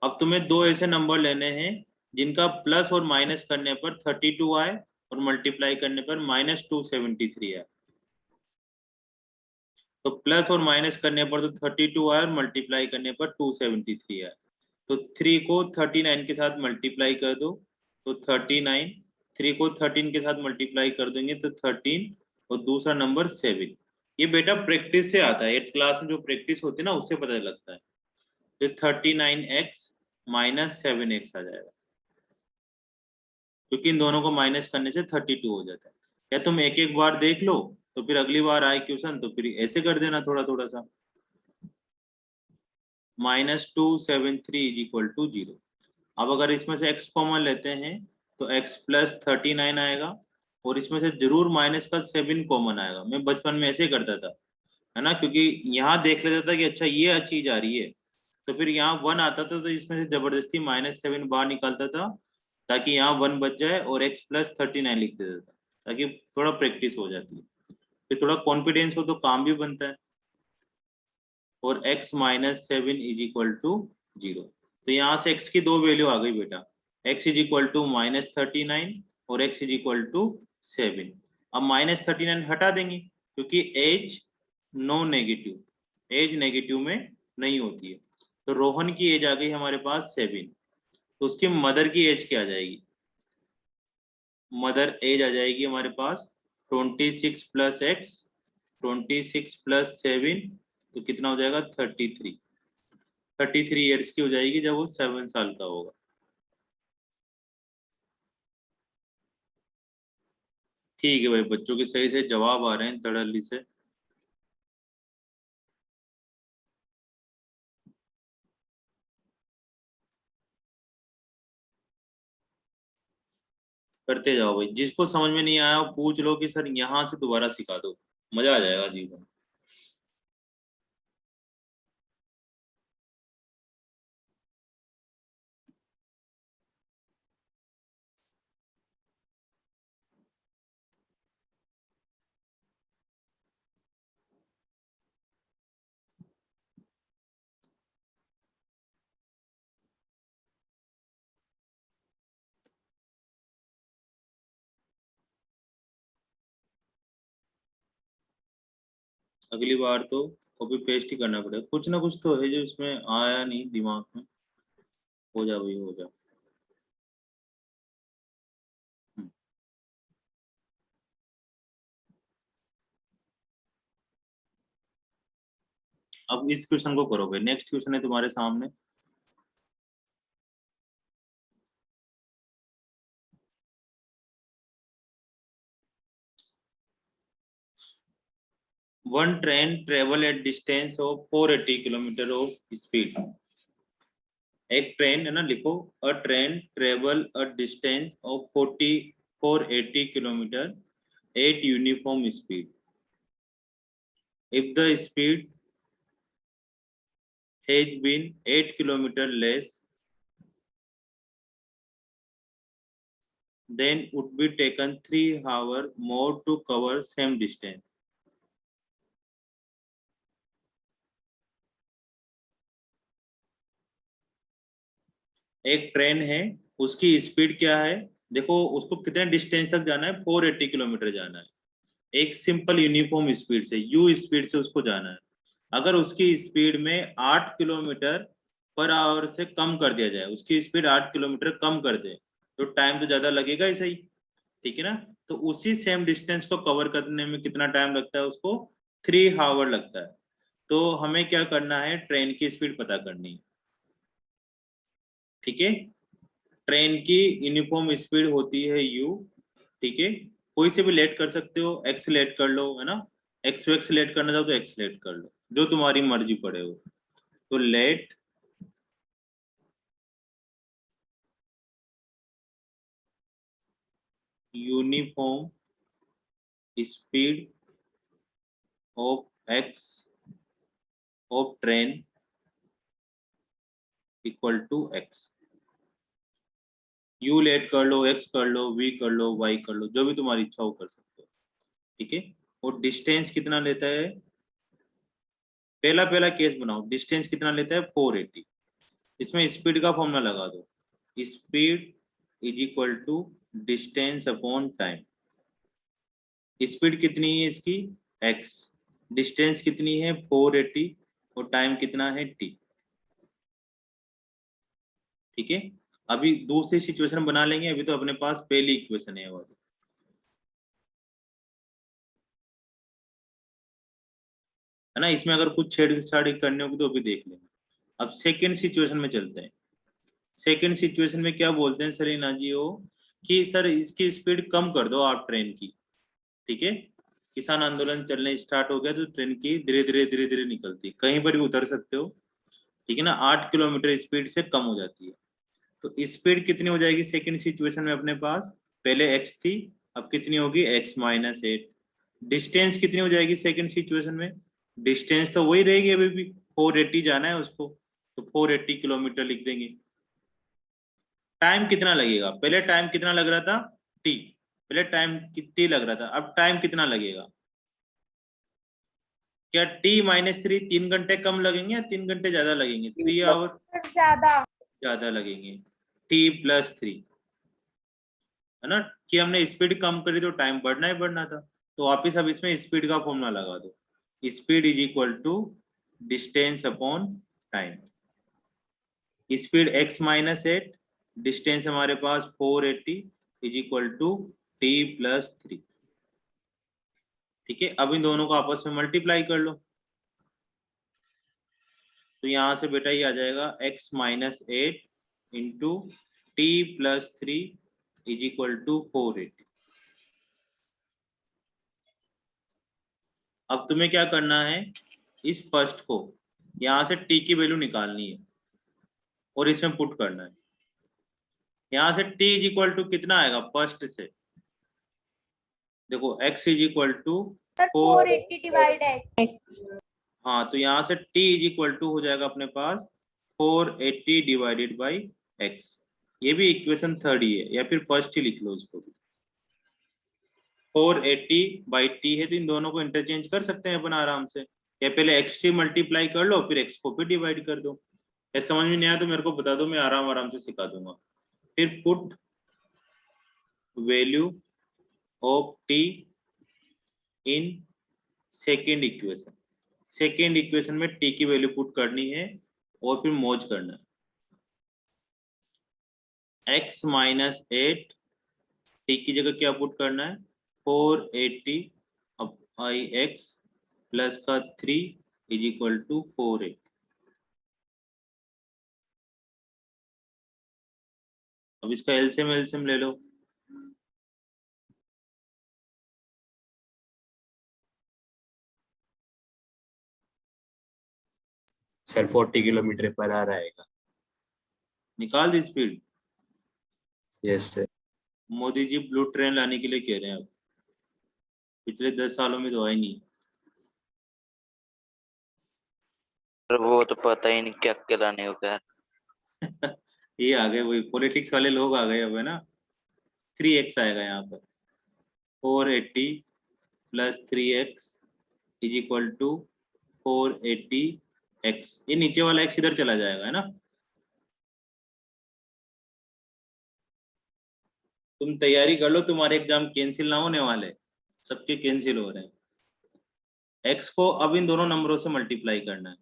अब तुम्हें दो ऐसे नंबर लेने हैं जिनका प्लस और माइनस करने पर 32 आए और मल्टीप्लाई करने पर माइनस 273 आए, तो प्लस और माइनस करने पर तो 32 आए और मल्टीप्लाई करने पर 273 आए, तो 3 को 39 के साथ मल्टीप्लाई कर दो तो 39, 3 को 13 के साथ मल्टीप्लाई कर देंगे तो 13 और दूसरा नंबर 7। ये बेटा प्रैक्टिस से आता है, 8th क्लास में जो प्रैक्टिस होती है ना उससे पता लगता है। तो 39x माइनस 7x आ जाएगा, क्योंकि इन दोनों को माइनस करने से 32 हो जाता है। या तुम एक एक बार देख लो तो फिर अगली बार आए क्वेश्चन तो फिर ऐसे कर देना थोड़ा थोड़ा सा। -273 इज इक्वल टू 0। अब अगर इसमें से x कॉमन लेते हैं तो x प्लस 39 आएगा, और इसमें से जरूर माइनस का 7 कॉमन आएगा। मैं बचपन में ऐसे ही करता था, है ना, क्योंकि यहाँ देख लेता था कि अच्छा ये चीज आ रही है, तो फिर यहाँ 1 आता था तो इसमें से जबरदस्ती -7 बाहर निकालता था ताकि यहाँ 1 बच जाए, और x प्लस 39 लिख देता था ताकि थोड़ा प्रैक्टिस हो जाती है, फिर थोड़ा कॉन्फिडेंस हो तो काम भी बनता है। और x minus 7 is equal to 0। तो यहाँ से x की 2 वैल्यू आ गई बेटा, x इज इक्वल टू -39 और x इज इक्वल टू 7। अब -39 हटा देंगे क्योंकि age non negative, age negative में नहीं होती है। तो रोहन की एज आ गई हमारे पास 7, तो उसकी मदर की एज क्या आ जाएगी? मदर एज आ जाएगी हमारे पास 26 प्लस x, 26 प्लस 7, तो कितना हो जाएगा 33 ईयर्स की हो जाएगी जब वो 7 साल का होगा। ठीक है भाई, बच्चों के सही से जवाब आ रहे हैं तड़ली से। करते जाओ भाई, जिसको समझ में नहीं आया वो पूछ लो कि सर यहाँ से दोबारा सिखा दो, मजा आ जाएगा जीवन। अगली बार तो कॉपी पेस्ट ही करना पड़ेगा, कुछ ना कुछ तो है जो इसमें आया नहीं दिमाग में। हो जा भाई, हो जा। अब इस क्वेश्चन को करो भाई, नेक्स्ट क्वेश्चन है तुम्हारे सामने। One train travel at distance of 480 kilometre of speed. एक ट्रेन है ना, लिखो अ train travel a distance of 480 kilometre eight uniform speed. If the speed has been 8 kilometer less, then would be taken 3 hours more to cover same distance. एक train है, उसकी speed क्या है, देखो उसको कितने डिस्टेंस तक जाना है, 480 किलोमीटर जाना है, एक सिंपल यूनिफॉर्म स्पीड से, यू स्पीड से उसको जाना है। अगर उसकी स्पीड में 8 किलोमीटर पर आवर से कम कर दिया जाए, उसकी स्पीड 8 किलोमीटर कम कर दे, तो टाइम तो ज्यादा लगेगा ही सही, ठीक है ना। तो उसी सेम डिस्टेंस को कवर करने में कितना टाइम लगता है, उसको 3 आवर लगता है। तो हमें क्या करना है, ट्रेन की स्पीड पता करनी है, ठीक है। ट्रेन की यूनिफॉर्म स्पीड होती है u, ठीक है। कोई से भी लेट कर सकते हो, x लेट कर लो, है ना, x लेट करना चाहो तो x लेट कर लो, जो तुम्हारी मर्जी पड़े हो। तो let uniform speed of x of train equal to x। u let कर लो, x कर लो, v कर लो, y कर लो, जो भी तुम्हारी इच्छा हो कर सकते हो, ठीक है। और डिस्टेंस कितना लेता है, पहला केस बनाओ, डिस्टेंस कितना लेता है 480। इसमें स्पीड का फॉर्मूला लगा दो, speed is equal to distance upon time. Speed कितनी है इसकी x, डिस्टेंस कितनी है 480, और टाइम कितना है t, ठीक है। अभी दूसरी सिचुएशन बना लेंगे, अभी तो अपने पास पहली इक्वेशन है वो, है ना। इसमें अगर कुछ छेड़छाड़ करने होगी तो अभी देख लेंगे। अब सेकेंड सिचुएशन में चलते हैं। सेकेंड सिचुएशन में क्या बोलते हैं सलीना जी हो कि सर इसकी स्पीड कम कर दो आप ट्रेन की, ठीक है। किसान आंदोलन चलने स्टार्ट हो गया तो ट्रेन की धीरे धीरे निकलती, कहीं पर भी उतर सकते हो, ठीक है ना, 8 किलोमीटर स्पीड से कम हो जाती है। तो स्पीड कितनी हो जाएगी सेकंड सिचुएशन में अपने पास, पहले x थी, अब कितनी होगी x माइनस 8। डिस्टेंस कितनी हो जाएगी सेकंड सिचुएशन में, डिस्टेंस तो वही रहेगी अभी भी, 480 जाना है उसको, तो 480 किलोमीटर लिख देंगे। टाइम कितना लगेगा, पहले टाइम कितना लग रहा था t, पहले टाइम t लग रहा था, अब टाइम कितना लगेगा, क्या t माइनस 3 3 घंटे कम लगेंगे या 3 घंटे ज्यादा लगेंगे, 3 आवर ज्यादा लगेंगे, t प्लस 3, है ना, कि हमने स्पीड कम करी तो टाइम बढ़ना ही बढ़ना था। तो वापिस अब इसमें स्पीड का फॉर्मूला लगा दो, speed is equal to distance upon time. Speed x minus 8, distance हमारे पास 480 is equal to t plus 3। ठीक है, अब इन दोनों को आपस में मल्टीप्लाई कर लो, तो यहां से बेटा ये आ जाएगा x minus 8 into T plus 3 is equal to 480। अब तुम्हें क्या करना है, इस फर्स्ट को यहां से t की वैल्यू निकालनी है और इसमें पुट करना है। यहां से t इज इक्वल टू कितना आएगा फर्स्ट से, देखो x is equal to 480 divide x। हाँ, तो यहाँ से t इज इक्वल टू हो जाएगा अपने पास 480 डिवाइडेड बाई x। ये भी इक्वेशन थर्ड ही है, या फिर फर्स्ट ही लिख लो इसको भी। 480 बाई t है, तो इन दोनों को इंटरचेंज कर सकते हैं अपन आराम से, या पहले x t मल्टीप्लाई कर लो फिर x को भी डिवाइड कर दो। ऐसा समझ में नहीं आया तो मेरे को बता दो, मैं आराम से सिखा दूंगा। फिर put value of t in second equation, second equation में t की वैल्यू पुट करनी है और फिर मौज करना है। x माइनस 8 t की जगह क्या पुट करना है, 480 बाई x प्लस का 3 इज इक्वल टू 480। अब इसका एलसीएम ले लो, सर 40 किलोमीटर पर आ रहेगा। निकाल दी speed. Yes sir. Modi ji blue train लाने के लिए कह रहे हैं, अब पिछले 10 सालों में तो आई नहीं। वो तो पता ही नहीं क्या लाने को कह रहा। ये आ गए वही पॉलिटिक्स वाले लोग आ गए अब, है ना। 3x आएगा यहाँ पर, 480 plus 3x is equal to 480x। ये नीचे वाला x इधर चला जाएगा, है ना। तुम तैयारी कर लो, तुम्हारे एग्जाम कैंसिल ना होने वाले, सबके कैंसिल हो रहे हैं। x को अब इन दोनों नंबरों से मल्टीप्लाई करना है,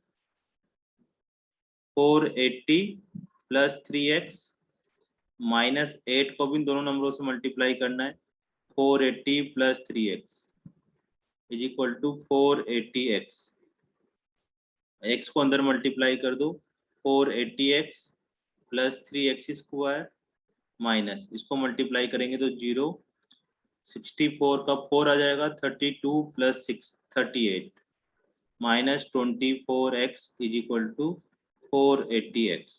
480 प्लस 3x माइनस 8 को भी इन दोनों नंबरों से मल्टीप्लाई करना है, 480 plus 3x is equal to 480x। x को अंदर मल्टीप्लाई कर दो, 480x plus 3x square minus इसको मल्टीप्लाई करेंगे तो 0, 64 का 4 आ जाएगा, 32 plus 6 38 minus 24x is equal to 480x।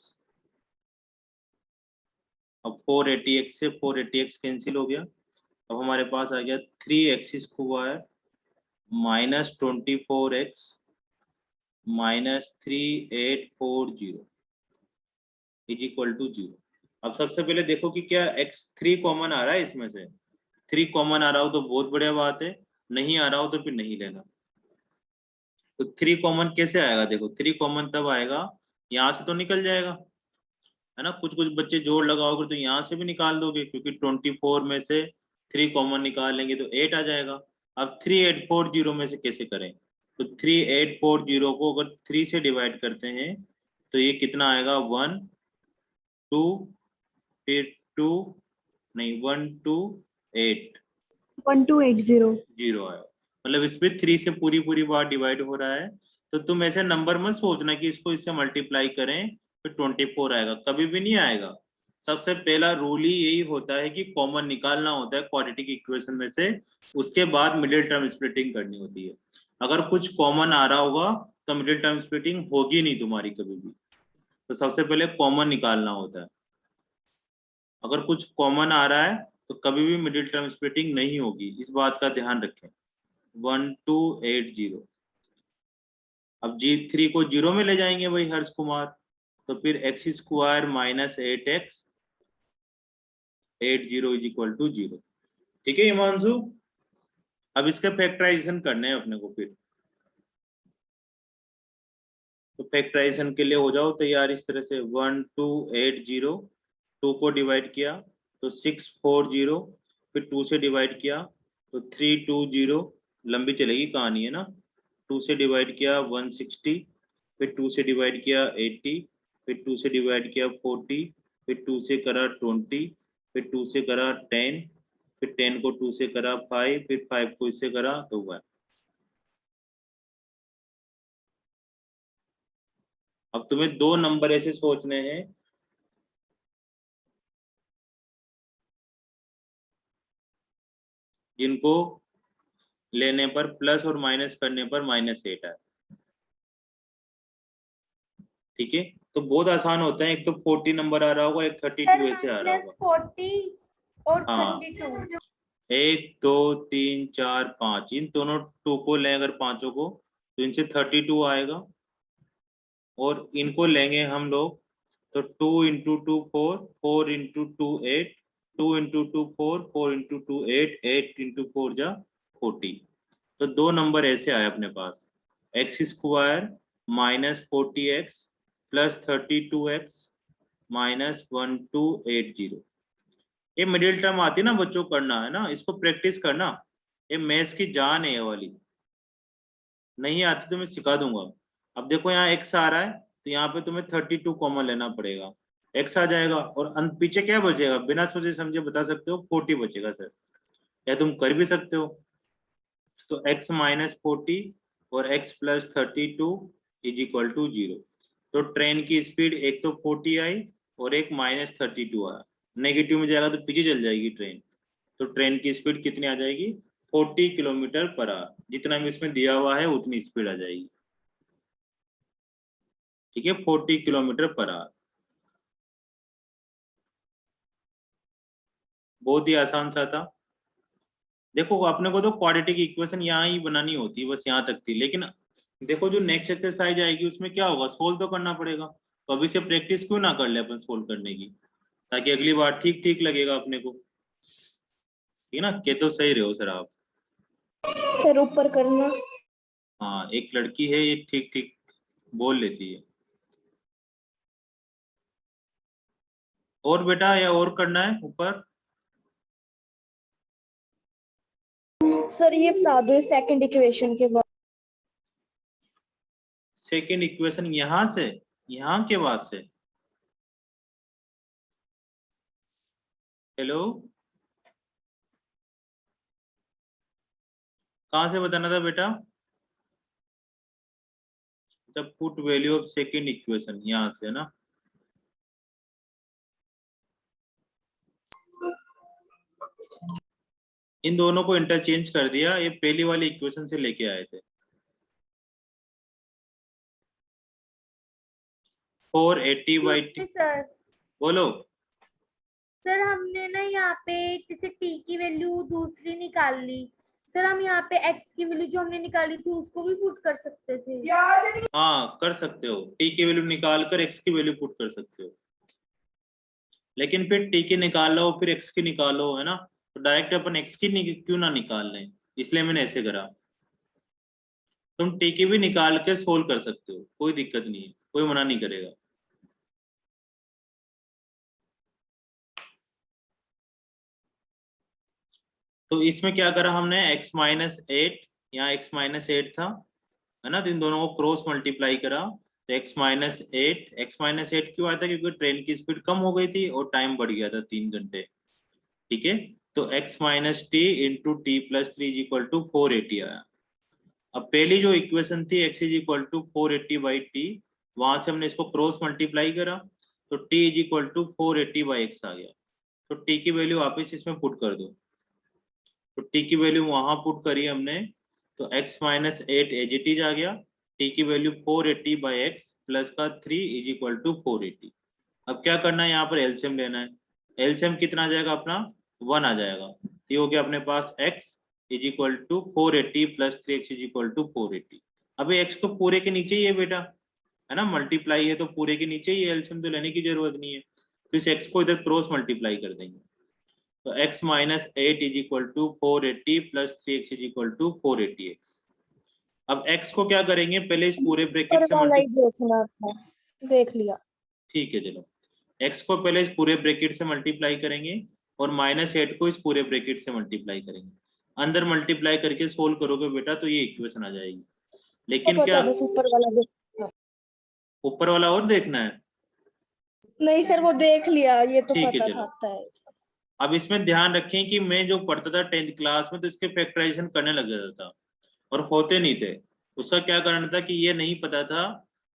अब 480x से 480x कैंसिल हो गया, अब हमारे पास आ गया 3x square minus 24x minus 3840 is equal to 0। अब सबसे पहले देखो कि क्या x3 कॉमन आ रहा है, इसमें से 3 कॉमन आ रहा हो तो बहुत बढ़िया बात है, नहीं आ रहा हो तो फिर नहीं लेना। तो 3 कॉमन कैसे आएगा, देखो 3 कॉमन तब आएगा, यहाँ से तो निकल जाएगा, है ना। कुछ कुछ बच्चे जोड़ लगाओगे तो यहाँ से भी निकाल दोगे, क्योंकि 24 में से 3 कॉमन निकाल लेंगे तो 8 आ जाएगा। अब 3840 में से कैसे करें, तो 3840 को अगर 3 से डिवाइड करते हैं तो ये कितना आएगा, 1 2 फिर 2 नहीं 1 2 8 1280 आया। मतलब इसमें 3 से पूरी बार डिवाइड हो रहा है। तो तुम ऐसे नंबर मत सोचना कि इसको इससे मल्टीप्लाई करें फिर 24 आएगा, कभी भी नहीं आएगा। सबसे पहला रूल ही यही होता है कि कॉमन निकालना होता है क्वाड्रेटिक इक्वेशन में से, उसके बाद मिडिल टर्म स्प्लिटिंग करनी होती है। अगर कुछ कॉमन आ रहा होगा तो मिडिल टर्म स्प्लिटिंग होगी नहीं तुम्हारी कभी भी। तो सबसे पहले कॉमन निकालना होता है। अगर कुछ कॉमन आ रहा है तो कभी भी मिडिल टर्म स्प्लिटिंग नहीं होगी, इस बात का ध्यान रखें। 1280। अब G3 को 0 में ले जाएंगे भाई हर्ष कुमार, तो फिर x square minus 8x 80 is equal to 0। ठीक है हिमांशु, अब इसका फैक्टराइजेशन करने हैं अपने को फिर। तो फैक्टराइजेशन के लिए हो जाओ तैयार इस तरह से। 1280, 2 को डिवाइड किया तो 640, फिर 2 से डिवाइड किया तो 320, लंबी चलेगी कहानी है ना। 2 से डिवाइड किया 160, फिर 2 से डिवाइड किया 80, फिर 2 से डिवाइड किया 40, फिर 2 से करा 20, फिर 2 से करा 10, फिर 10 को 2 से करा 5, फिर 5 को इससे करा तो 1। अब तुम्हें 2 नंबर ऐसे सोचने हैं जिनको लेने पर प्लस और माइनस करने पर -8 आए। ठीक है, तो बहुत आसान होता है। एक तो 40 नंबर आ रहा होगा, एक 32 ऐसे आ रहा होगा। 40 और हाँ। 32। 1 2 3 4 5, इन दोनों 2 को लें अगर पांचों को तो इनसे 32 आएगा, और इनको लेंगे हम लोग तो 2 into 2 4, 4 into 2 8, 2 into 2 4, 4 into 2 8, 8 into 4 जा 40। तो 2 नंबर ऐसे आए अपने पास, x square minus 40x plus 32x minus 1280। ये मिडिल टर्म आती है ना बच्चों, करना है ना, इसको प्रैक्टिस करना। ये मैथ्स की जान है ये वाली, नहीं आती तो मैं सिखा दूंगा। अब देखो यहाँ x आ रहा है तो यहाँ पे तुम्हें 32 कॉमन लेना पड़ेगा, x आ जाएगा और पीछे क्या बचेगा, बिना सोचे समझे बता सकते हो 40 बचेगा सर, या तुम कर भी सकते हो। तो x माइनस 40 और x plus 32 is equal to 0। तो ट्रेन की स्पीड एक तो 40 आई और एक -32 आया, नेगेटिव में जाएगा तो पीछे चल जाएगी ट्रेन। तो ट्रेन की स्पीड कितनी आ जाएगी, 40 किलोमीटर पर आवर। जितना भी इसमें दिया हुआ है उतनी स्पीड आ जाएगी। ठीक है, 40 किलोमीटर पर आवर। बहुत ही आसान सा था। देखो अपने को तो क्वाड्रेटिक इक्वेशन यहाँ ही बनानी होती है, बस यहाँ तक थी। लेकिन देखो जो नेक्स्ट एक्सरसाइज आएगी उसमें क्या होगा, सोल्व तो करना पड़ेगा। तो अभी से प्रैक्टिस क्यों ना कर ले अपन सोल्व करने की, ताकि अगली बार ठीक ठीक लगेगा अपने को। ठीक है ना, के तो सही रहे हो सर आप। सर ऊपर करना। हाँ, एक लड़की है ये ठीक ठीक बोल लेती है। और बेटा या और करना है ऊपर? सर ये बता दो सेकंड इक्वेशन के बाद। सेकेंड इक्वेशन यहाँ से, यहाँ के बाद से। हेलो, कहाँ से बताना था बेटा? जब put value of second equation यहाँ से ना, इन दोनों को इंटरचेंज कर दिया, ये पहली वाली इक्वेशन से लेके आए थे। 480/t। सर बोलो। सर हमने ना यहाँ पे जैसे t की वैल्यू दूसरी निकाल ली, सर हम यहाँ पे x की वैल्यू जो हमने निकाली थी उसको भी पुट कर सकते थे। हाँ कर सकते हो, t की वैल्यू निकाल कर x की वैल्यू पुट कर सकते हो। लेकिन फिर t की निकालो फिर x की निकालो, है ना, तो डायरेक्ट अपन x की क्यों ना निकाल लें, इसलिए मैंने ऐसे करा। तुम t की भी निकाल के सोल्व कर सकते हो, कोई दिक्कत नहीं है, कोई मना नहीं करेगा। तो इसमें क्या करा हमने, x -8, यहाँ x -8 था, है ना, तो इन दोनों को क्रॉस मल्टीप्लाई करा तो x -8 क्यों आया था, क्योंकि ट्रेन की स्पीड कम हो गई थी और टाइम बढ़ गया था 3 घंटे। ठीक है, तो x -t into t + 3 is equal to 480 आया। अब पहली जो इक्वेशन थी x is equal to 480/t, वहां से हमने इसको क्रॉस मल्टीप्लाई करा तो t is equal to 480/x आ गया। तो t की वैल्यू वापिस इसमें पुट कर दो, तो t की वैल्यू वहां पुट करी हमने तो x -8 एज इट इज आ गया, t की वैल्यू 480/x प्लस का 3 इज इक्वल टू 480। अब क्या करना है, यहाँ पर एलसीएम लेना है। एलसीएम कितना आ जाएगा अपना 1 आ जाएगा। तो ये हो गया अपने पास x is equal to 480 plus 3x is equal to 480। अभी x तो पूरे के नीचे ही है बेटा, है ना, मल्टीप्लाई है तो पूरे के नीचे ही, एलसीएम तो लेने की जरूरत नहीं है। तो इस x को इधर क्रॉस मल्टीप्लाई कर देंगे, तो x minus 8 is equal to 480 plus 3x is equal to 480x। अब x को क्या करेंगे, पहले इस पूरे ब्रैकेट से वाला ही मल्टीप्लाई, देखना था, देख लिया। ठीक है चलो, x को पहले इस पूरे ब्रैकेट से मल्टीप्लाई करेंगे और -8 को इस पूरे ब्रैकेट से मल्टीप्लाई करेंगे। अंदर मल्टीप्लाई करके सोल्व करोगे बेटा तो ये इक्वेशन आ जाएगी। लेकिन क्या ऊपर वाला देखना। ऊपर वाला और देखना है? नहीं सर, वो देख लिया, ये तो ठीक है, पता चलो। था है। अब इसमें ध्यान रखें कि मैं जो पढ़ता था 10th क्लास में तो इसके फैक्टराइजेशन करने लग जाता था और होते नहीं थे। उसका क्या कारण था कि ये नहीं पता था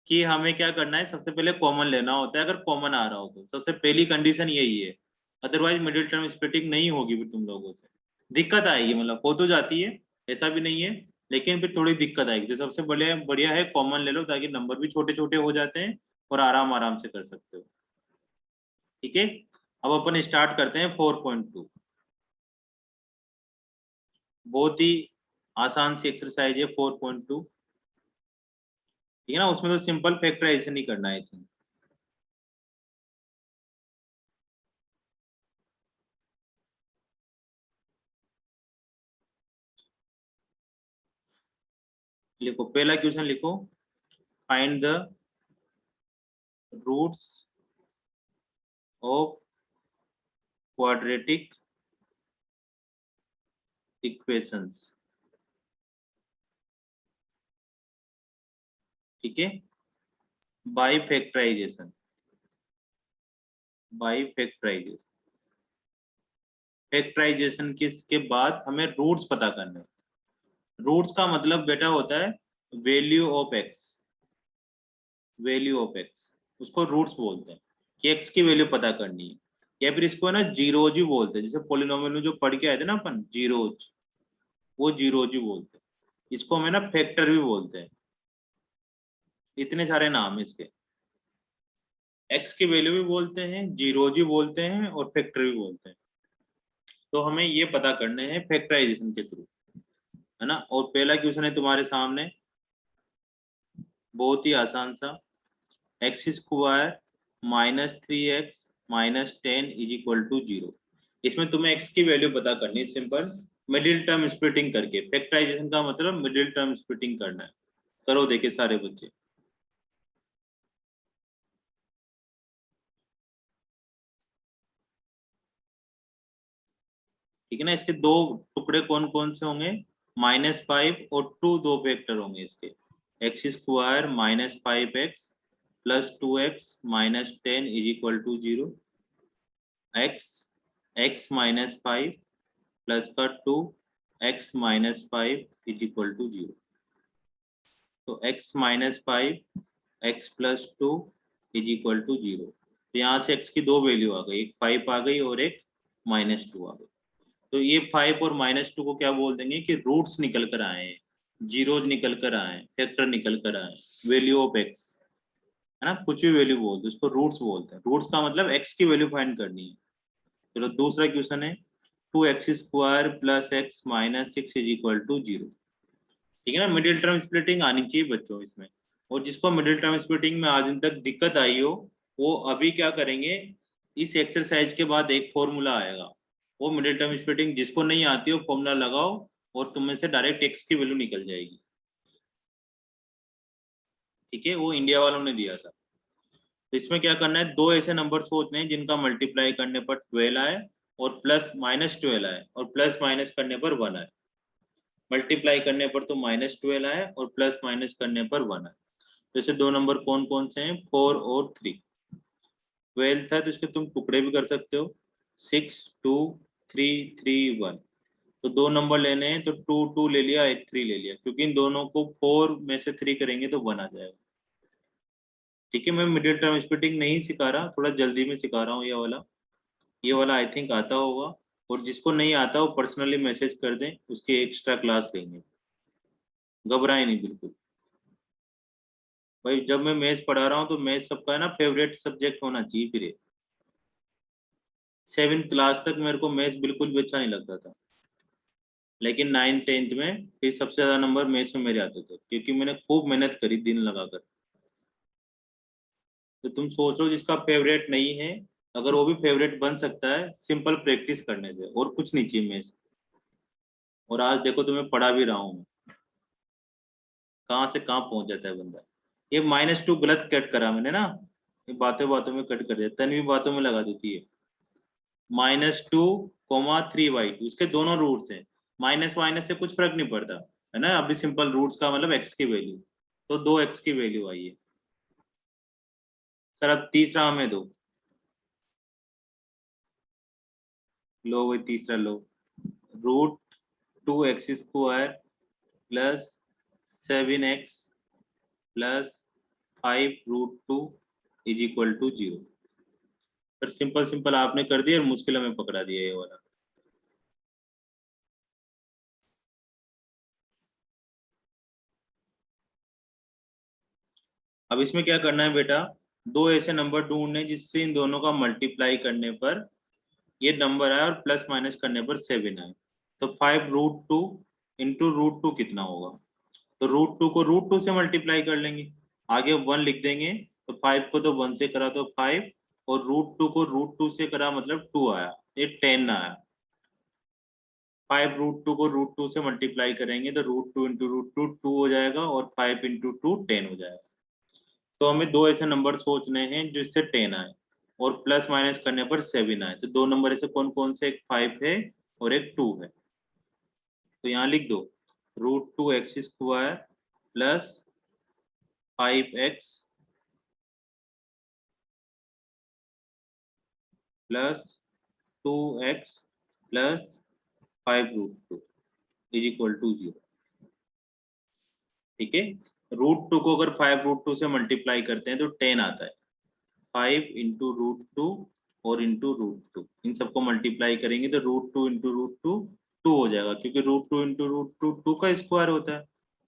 कि हमें क्या करना है, सबसे पहले कॉमन लेना होता है अगर कॉमन आ रहा हो तो, सबसे पहली कंडीशन यही है। अदरवाइज मिडिल टर्म स्प्लिटिंग नहीं होगी फिर तुम लोगों से, दिक्कत आएगी। मतलब हो तो जाती है, ऐसा भी नहीं है, लेकिन फिर थोड़ी दिक्कत आएगी। तो सबसे बढ़िया बढ़िया है कॉमन ले लो, ताकि नंबर भी छोटे छोटे हो जाते हैं और आराम आराम से कर सकते हो। ठीक है, अब अपन स्टार्ट करते हैं 4.2। बहुत ही आसान सी एक्सरसाइज है 4.2, ठीक है ना। उसमें तो सिंपल फैक्टराइजेशन ही करना है तुम। लिखो, पहला क्वेश्चन लिखो, find the roots of quadratic equations. ठीक है, by factorisation, by factorisation. Factorisation के बाद हमें रूट्स पता करना है। रूट्स का मतलब बेटा होता है value of x, value of x, उसको रूट्स बोलते हैं कि एक्स की वैल्यू पता करनी है। या फिर इसको है ना जीरोज भी बोलते हैं, जैसे पॉलिनोमियल में जो पढ़ के आए थे ना अपन जीरोज, वो जीरोज भी बोलते हैं। इसको हमें ना फैक्टर भी बोलते हैं। इतने सारे नाम है इसके, एक्स की वैल्यू भी बोलते हैं, जीरोज भी बोलते हैं और फैक्टर भी बोलते हैं। तो हमें ये पता करने हैं फैक्टराइजेशन के थ्रू, है ना। और पहला क्वेश्चन है तुम्हारे सामने, बहुत ही आसान सा, x square -3x -10 is equal to 0। इसमें तुम्हें x की वैल्यू पता करनी है, सिंपल मिडिल टर्म स्प्लिटिंग करके। फैक्टराइजेशन का मतलब मिडिल टर्म स्प्लिटिंग करना है। करो देखे सारे बच्चे। ठीक है ना, इसके दो टुकड़े कौन कौन से होंगे, -5 और 2 दो फैक्टर होंगे इसके। X square -5x plus 2x -10 is equal to 0। x -5 plus का 2 x -5 इज इक्वल टू 0। तो x -5 x plus 2 is equal to 0। तो यहाँ से x की दो वैल्यू आ गई, एक 5 आ गई और एक -2 आ गई। तो ये 5 और -2 को क्या बोल देंगे कि रूट्स निकल कर आए हैं, जीरोज निकल कर आए, फैक्टर निकल कर आए, वैल्यू ऑफ x, है ना। कुछ भी वैल्यू बोलते हैं उसको रूट्स बोलते हैं। रूट्स का मतलब x की वैल्यू फाइंड करनी है। चलो दूसरा क्वेश्चन है 2x square plus x -6 is equal to 0। ठीक है ना, मिडिल टर्म स्प्लिटिंग आनी चाहिए बच्चों इसमें। और जिसको मिडिल टर्म स्प्लिटिंग में आज दिन तक दिक्कत आई हो, वो अभी क्या करेंगे, इस एक्सरसाइज के बाद एक फॉर्मूला आएगा, वो मिडिल टर्म स्प्लिटिंग जिसको नहीं आती हो फॉर्मूला लगाओ और तुम में से डायरेक्ट x की वैल्यू निकल जाएगी। ठीक है, वो इंडिया वालों ने दिया था। तो इसमें क्या करना है, दो ऐसे नंबर सोचने हैं जिनका मल्टीप्लाई करने पर 12 आए और प्लस -12 आए और प्लस माइनस करने पर 1 आए। मल्टीप्लाई करने पर तो -12 आए और प्लस माइनस करने पर 1 आए। तो ऐसे दो नंबर कौन कौन से हैं, 4 और 3। 12 था तो इसके तुम टुकड़े भी कर सकते हो, 6 2 3 3 1। तो दो नंबर लेने हैं तो 2 2 ले लिया, एक 3 ले लिया, क्योंकि इन दोनों को 4 में से 3 करेंगे तो 1 आ जाएगा। ठीक है, मैं मिडिल टर्म स्प्लिटिंग नहीं सिखा रहा, थोड़ा जल्दी में सिखा रहा हूँ। ये वाला आई थिंक आता होगा, और जिसको नहीं आता वो पर्सनली मैसेज कर दें, उसकी एक्स्ट्रा क्लास लेंगे। घबराए नहीं बिल्कुल भाई, जब मैं मैथ्स पढ़ा रहा हूँ तो मैथ्स सबका है ना फेवरेट सब्जेक्ट होना चाहिए। फिर 7th क्लास तक मेरे को मैथ्स बिल्कुल भी अच्छा नहीं लगता था, लेकिन 9th 10th में फिर सबसे ज्यादा नंबर मैथ्स में मेरे आते थे, क्योंकि मैंने खूब मेहनत करी दिन लगाकर। तो तुम सोचो जिसका फेवरेट नहीं है, अगर वो भी फेवरेट बन सकता है सिंपल प्रैक्टिस करने से, और कुछ नहीं चाहिए मैथ्स। और आज देखो तुम्हें पढ़ा भी रहा हूँ, कहाँ से कहाँ पहुंच जाता है बंदा। ये -2 गलत कट करा मैंने ना, ये बातों बातों में कट कर दिया, तन्वी बातों में लगा देती है। -2,3y2 इसके दोनों रूट्स हैं, माइनस माइनस से कुछ फर्क नहीं पड़ता है ना। अभी सिंपल रूट्स का मतलब x की वैल्यू, तो 2x की वैल्यू आई है। सर अब तीसरा हमें दो, लो वही तीसरा लो, √2x² plus 7x plus 5√2 is equal to 0। पर सिंपल सिंपल आपने कर दिया और मुश्किल हमें पकड़ा दिया ये वाला। अब इसमें क्या करना है बेटा, दो ऐसे नंबर ढूंढने जिससे इन दोनों का मल्टीप्लाई करने पर ये नंबर आए और प्लस माइनस करने पर 7 आए। तो 5√2 इंटू √2 कितना होगा, तो √2 को √2 से मल्टीप्लाई कर लेंगे, आगे 1 लिख देंगे, तो 5 को तो 1 से करा तो 5, और √2 को √2 से करा मतलब 2 आया, ये 10 ना आया। 5√2 को √2 से मल्टीप्लाई करेंगे तो √2 इंटू √2 2 हो जाएगा, और 5 इंटू 2 10 हो जाएगा। तो हमें दो ऐसे नंबर सोचने हैं जिससे 10 आए और प्लस माइनस करने पर 7 आए। तो दो नंबर ऐसे कौन कौन से, एक 5 है और एक 2 है। तो यहाँ लिख दो √2x² plus 5x plus 2x plus 5√2 is equal to 0। ठीक है, √2 को अगर 5√2 से मल्टीप्लाई करते हैं तो 10 आता है। 5 इंटू √2 और इंटू √2, इन सबको मल्टीप्लाई करेंगे तो √2 इंटू √2 2 हो जाएगा, क्योंकि √2 इंटू √2 2 का स्क्वायर होता है,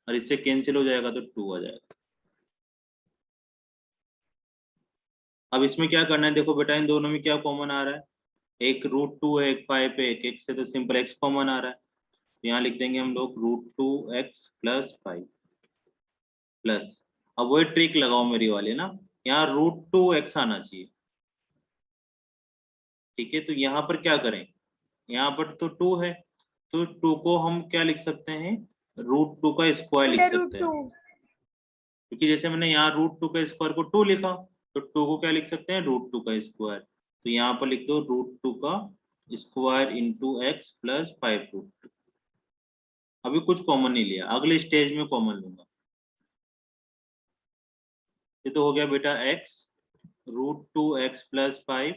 और इससे कैंसिल हो जाएगा तो 2 आ जाएगा। अब इसमें क्या करना है, देखो बेटा इन दोनों में क्या कॉमन आ रहा है, एक √2 है, एक 5 है, एक x है, तो सिंपल x कॉमन आ रहा है। तो यहाँ लिख देंगे हम लोग √2x प्लस 5 प्लस, अब वही ट्रिक लगाओ मेरी वाली ना, यहाँ √2x आना चाहिए। ठीक है, तो यहाँ पर क्या करें, यहाँ पर तो 2 है, तो 2 को हम क्या लिख सकते हैं, √2 का स्क्वायर लिख सकते हैं, क्योंकि जैसे मैंने यहाँ √2 का स्क्वायर को 2 लिखा, तो 2 को क्या लिख सकते हैं, √2 का स्क्वायर। तो यहाँ पर लिख दो √2 का स्क्वायर इंटू x प्लस 5√2। अभी कुछ कॉमन नहीं लिया, अगले स्टेज में कॉमन लूंगा। ये तो हो गया बेटा x, √2x प्लस 5,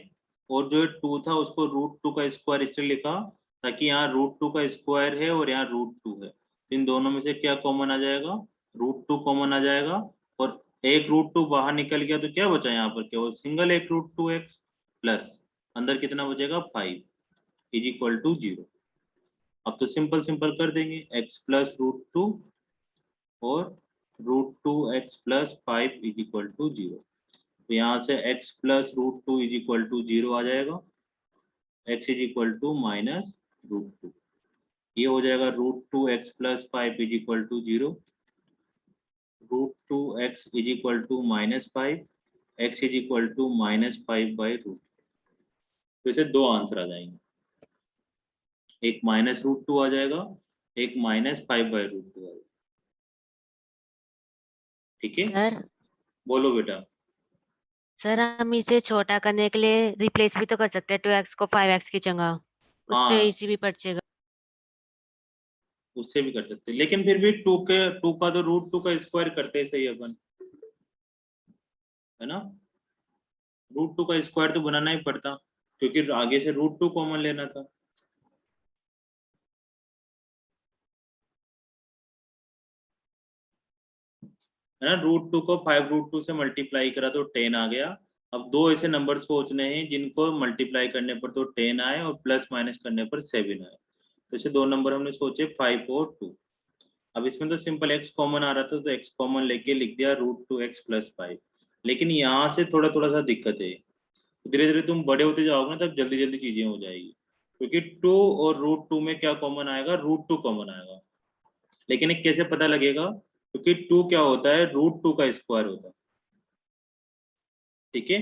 और जो 2 था उसको √2 का स्क्वायर इसलिए लिखा ताकि यहाँ √2 का स्क्वायर है और यहाँ √2 है, इन दोनों में से क्या कॉमन आ जाएगा, √2 कॉमन आ जाएगा, और एक √2 बाहर निकल गया तो क्या बचा यहाँ पर, केवल सिंगल एक √2x प्लस अंदर कितना बचेगा 5 इज इक्वल टू 0। अब तो सिंपल सिंपल कर देंगे, x प्लस √2 और √2x plus 5 is equal to 0। तो यहाँ से x plus √2 is equal to 0 आ जाएगा, x is equal to minus √2, ये हो जाएगा √2x plus 5 is equal to 0, √2x is equal to minus 5, x is equal to -5/√2। तो इसे दो आंसर आ जाएंगे, एक -√2 आ जाएगा, एक -5/√2 आ जाएगा। ठीक है, सर बोलो बेटा। सर हम इसे छोटा करने के लिए रिप्लेस भी तो कर सकते हैं, 2x को 5x की जगह, उससे हाँ इसी भी बचेगा। उससे भी कर सकते हैं, लेकिन फिर भी 2 का तो √2 का स्क्वायर करते हैं सही अपन, है ना। √2 का स्क्वायर तो बनाना ही पड़ता, क्योंकि आगे से √2 कॉमन लेना था। है ना, √2 को 5√2 से मल्टीप्लाई करा तो 10 आ गया। अब दो ऐसे नंबर सोचने हैं जिनको मल्टीप्लाई करने पर तो 10 आए और प्लस माइनस करने पर 7 आए। तो ऐसे दो नंबर हमने सोचे 5 और 2। अब इसमें तो सिंपल x कॉमन आ रहा था, तो x कॉमन लेके लिख दिया √2x प्लस 5। लेकिन यहाँ से थोड़ा थोड़ा सा दिक्कत है, धीरे धीरे तुम बड़े होते जाओगे ना, तब जल्दी जल्दी चीजें हो जाएगी, क्योंकि 2 और √2 में क्या कॉमन आएगा, √2 कॉमन आएगा। लेकिन ये कैसे पता लगेगा, क्योंकि 2 क्या होता है, √2 का स्क्वायर होता है, ठीक है।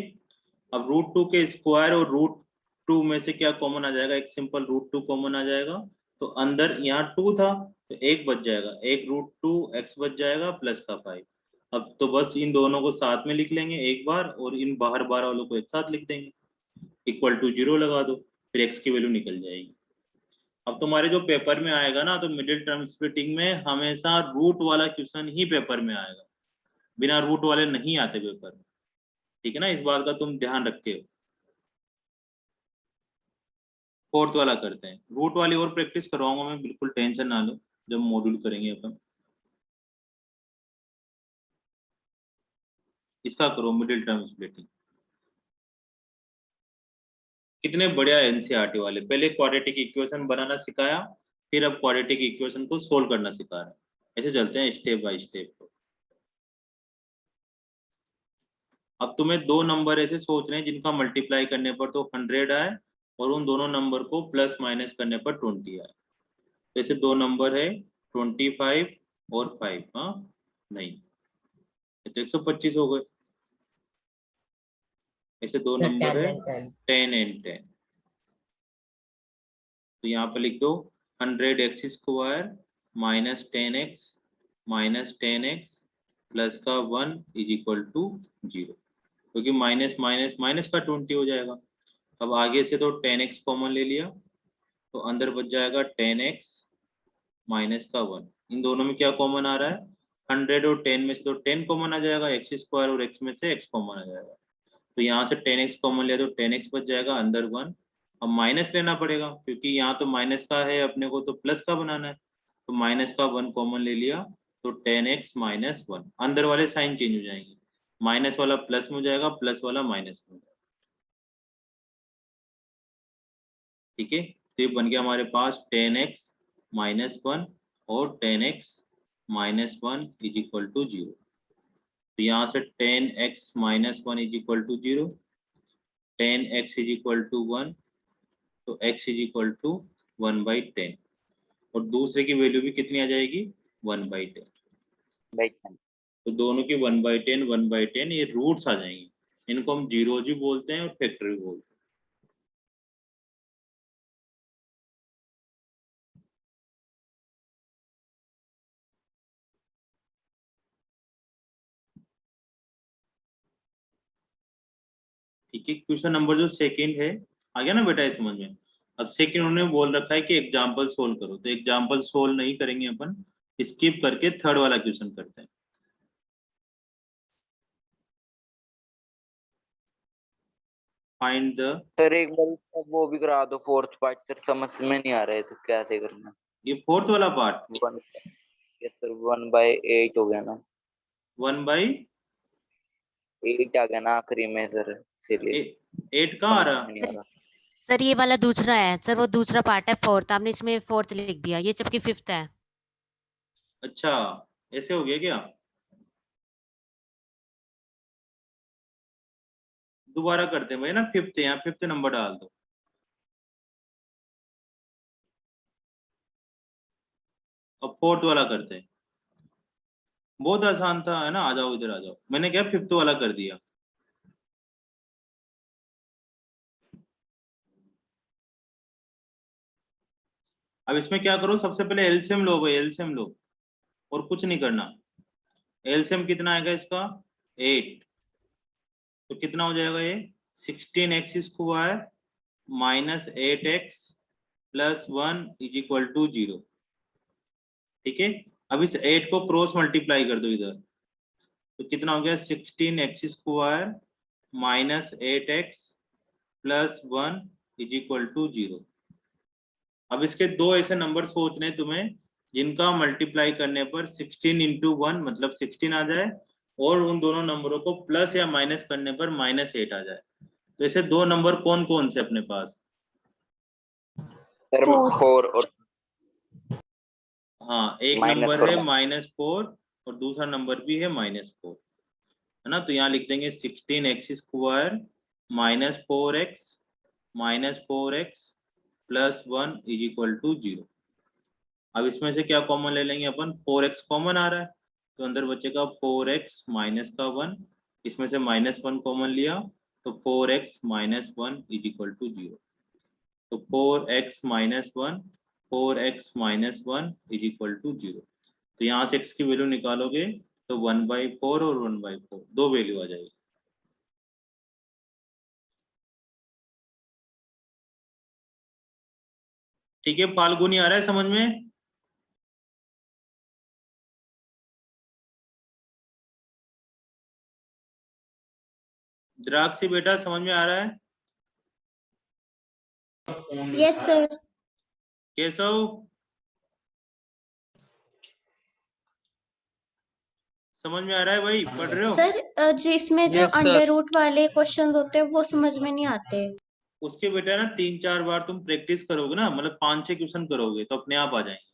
अब √2 के स्क्वायर और √2 में से क्या कॉमन आ जाएगा, एक सिंपल √2 कॉमन आ जाएगा, तो अंदर यहाँ 2 था तो एक बच जाएगा, एक √2 x बच जाएगा प्लस का 5। अब तो बस इन दोनों को साथ में लिख लेंगे एक बार, और इन बाहर बाहर वालों को एक साथ लिख देंगे, इक्वल टू 0 लगा दो, फिर x की वैल्यू निकल जाएगी। अब तुम्हारे जो पेपर में आएगा ना, तो मिडिल टर्म स्प्लिटिंग में हमेशा रूट वाला क्वेश्चन ही पेपर में आएगा, बिना रूट वाले नहीं आते पेपर में, ठीक है ना, इस बात का तुम ध्यान रखे। फोर्थ वाला करते हैं, रूट वाली और प्रैक्टिस करवाऊंगा मैं, बिल्कुल टेंशन ना लो, जब मॉड्यूल करेंगे अपन। इसका करो मिडिल टर्म स्प्लिटिंग। कितने बढ़िया एनसीईआरटी वाले, पहले क्वाड्रेटिक इक्वेशन बनाना सिखाया, फिर अब क्वाड्रेटिक इक्वेशन को सोल्व करना सिखा रहे हैं। ऐसे चलते हैं स्टेप बाय स्टेप। अब तुम्हें 2 नंबर ऐसे सोच रहे हैं जिनका मल्टीप्लाई करने पर तो 100 आए, और उन दोनों नंबर को प्लस माइनस करने पर 20 आए। तो ऐसे 2 नंबर है 25 और 5, हाँ नहीं तो 125 हो गए। ऐसे 2 सर नंबर 10 है and 10 10 and 10, तो यहाँ पे लिख दो 100x² minus 10x minus 10x plus का 1 इज इक्वल टू 0, क्योंकि माइनस माइनस माइनस का 20 हो जाएगा। अब आगे से तो 10x कॉमन ले लिया, तो अंदर बच जाएगा 10x माइनस का 1। इन दोनों में क्या कॉमन आ रहा है, 100 और 10 में से तो 10 कॉमन आ जाएगा, x² और x में से x कॉमन आ जाएगा, तो यहाँ से 10x कॉमन लिया तो 10x बच जाएगा, अंदर 1। अब माइनस लेना पड़ेगा, क्योंकि यहाँ तो माइनस का है अपने को, तो प्लस का बनाना है, तो माइनस का 1 कॉमन ले लिया, तो 10x माइनस 1, अंदर वाले साइन चेंज हो जाएंगे, माइनस वाला प्लस में हो जाएगा, प्लस वाला माइनस में हो जाएगा, ठीक है। तो ये बन गया हमारे पास 10x माइनस 1 और 10x minus 1 is equal to 0। तो यहाँ से 10x minus 1 is equal to 0, 10x is equal to 1, तो x इज इक्वल टू 1/10, और दूसरे की वैल्यू भी कितनी आ जाएगी, 1/10। तो दोनों की 1/10 1/10 ये रूट्स आ जाएंगे, इनको हम जीरोज भी बोलते हैं और फैक्टर भी बोलते हैं। ठीक है, क्वेश्चन नंबर जो सेकंड है, आ गया ना बेटा, इस समझ में। अब सेकंड उन्होंने बोल रखा है कि एग्जांपल सोल्व करो, तो एग्जांपल सोल्व नहीं करेंगे अपन, स्किप करके थर्ड वाला क्वेश्चन करते हैं। फाइंड द, सर एक बार वो भी करा दो, फोर्थ पार्ट सर समझ में नहीं आ रहे तो कैसे करना। ये फोर्थ वाला पार्ट, यस सर 1/8 हो गया ना, 1/8 आ गया ना आखिरी में सर, इसीलिए कहाँ आ समझ रहा, में नहीं आ रहा। सर ये वाला दूसरा है सर, वो दूसरा पार्ट है फोर्थ, आपने इसमें फोर्थ लिख दिया, ये जबकि फिफ्थ है। अच्छा ऐसे हो गया क्या, दोबारा करते हैं भाई ना, फिफ्थ यहाँ फिफ्थ नंबर डाल दो। अब फोर्थ वाला करते हैं, बहुत आसान था है ना, आ जाओ इधर आ जाओ, मैंने क्या फिफ्थ वाला कर दिया। अब इसमें क्या करो, सबसे पहले एलसीएम लो भाई, एलसीएम लो, और कुछ नहीं करना। एलसीएम कितना आएगा इसका, 8, तो कितना हो जाएगा ये, 16x² minus 8x plus 1 is equal to 0, ठीक है। अब इस 8 को क्रॉस मल्टीप्लाई कर दो इधर, तो कितना हो गया, 16x² minus 8x plus 1 is equal to 0। अब इसके दो ऐसे नंबर सोचने तुम्हें जिनका मल्टीप्लाई करने पर 16 इंटू 1 मतलब 16 आ जाए, और उन दोनों नंबरों को प्लस या माइनस करने पर -8 आ जाए। तो ऐसे दो नंबर कौन कौन से अपने पास, सर 4 और हाँ एक नंबर है -4 और दूसरा नंबर भी है -4, है ना। तो यहाँ लिख देंगे 16x² -4x plus 1 is equal to 0। अब इसमें से क्या कॉमन ले लेंगे अपन, 4x कॉमन आ रहा है तो अंदर बचेगा 4x माइनस का 1, इसमें से -1 कॉमन लिया तो 4x minus 1 is equal to 0। तो 4x minus 1 is equal to 0। तो यहाँ से x की वैल्यू निकालोगे तो 1/4 और 1/4 दो वैल्यू आ जाएगी। ठीक है, फाल्गुनी आ रहा है समझ में? द्राक्षी बेटा समझ में आ रहा है? Yes sir. केशव समझ में आ रहा है भाई, पढ़ रहे हो? सर जिसमें जो अंडर रूट वाले क्वेश्चंस होते हैं वो समझ में नहीं आते। उसके बेटा ना 3-4 बार तुम प्रैक्टिस करोगे ना, मतलब 5-6 क्वेश्चन करोगे तो अपने आप आ जाएंगे।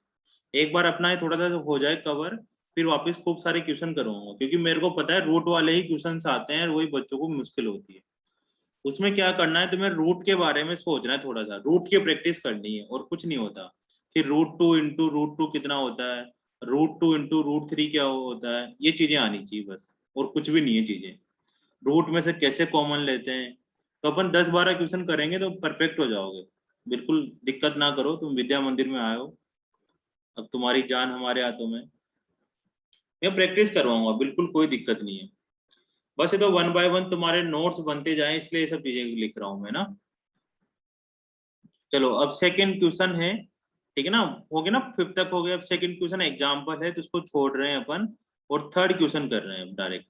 एक बार अपना थोड़ा सा हो जाए कवर, फिर वापस खूब सारे क्वेश्चन करूंगा, क्योंकि मेरे को पता है रूट वाले ही क्वेश्चन आते हैं और वही बच्चों को मुश्किल होती है। उसमें क्या करना है, तुम्हें रूट के बारे में सोचना है, थोड़ा सा रूट की प्रैक्टिस करनी है और कुछ नहीं होता। फिर √2 इंटू √2 कितना होता है, √2 इंटू √3 क्या होता है, ये चीजें आनी चाहिए बस, और कुछ भी नहीं है चीजें। रूट में से कैसे कॉमन लेते हैं, तो अपन 10-12 क्वेश्चन करेंगे तो परफेक्ट हो जाओगे। बिल्कुल दिक्कत ना करो, तुम विद्या मंदिर में आए हो, अब तुम्हारी जान हमारे हाथों में। मैं प्रैक्टिस करवाऊंगा, बिल्कुल कोई दिक्कत नहीं है। बस ये तो 1 बाय 1 तुम्हारे नोट्स बनते जाएं, इसलिए ये सब चीजें लिख रहा हूं मैं ना। चलो अब सेकंड क्वेश्चन है, ठीक है ना, हो गया ना, 5th तक हो गया। अब सेकंड क्वेश्चन एग्जांपल है तो उसको छोड़ रहे हैं अपन और थर्ड क्वेश्चन कर रहे हैं डायरेक्ट।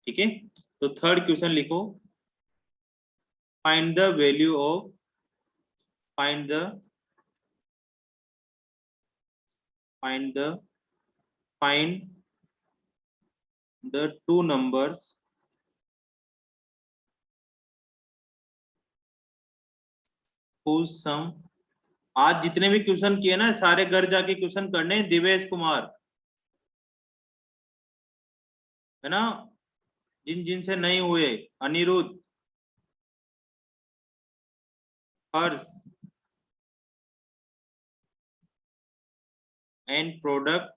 ठीक है, तो थर्ड क्वेश्चन लिखो, find the value of find the two numbers whose sum। आज जितने भी क्वेश्चन किए ना सारे घर जाके क्वेश्चन करने, दिवेश कुमार है ना, जिन जिन से नहीं हुए, Aniruddh, Harsh and product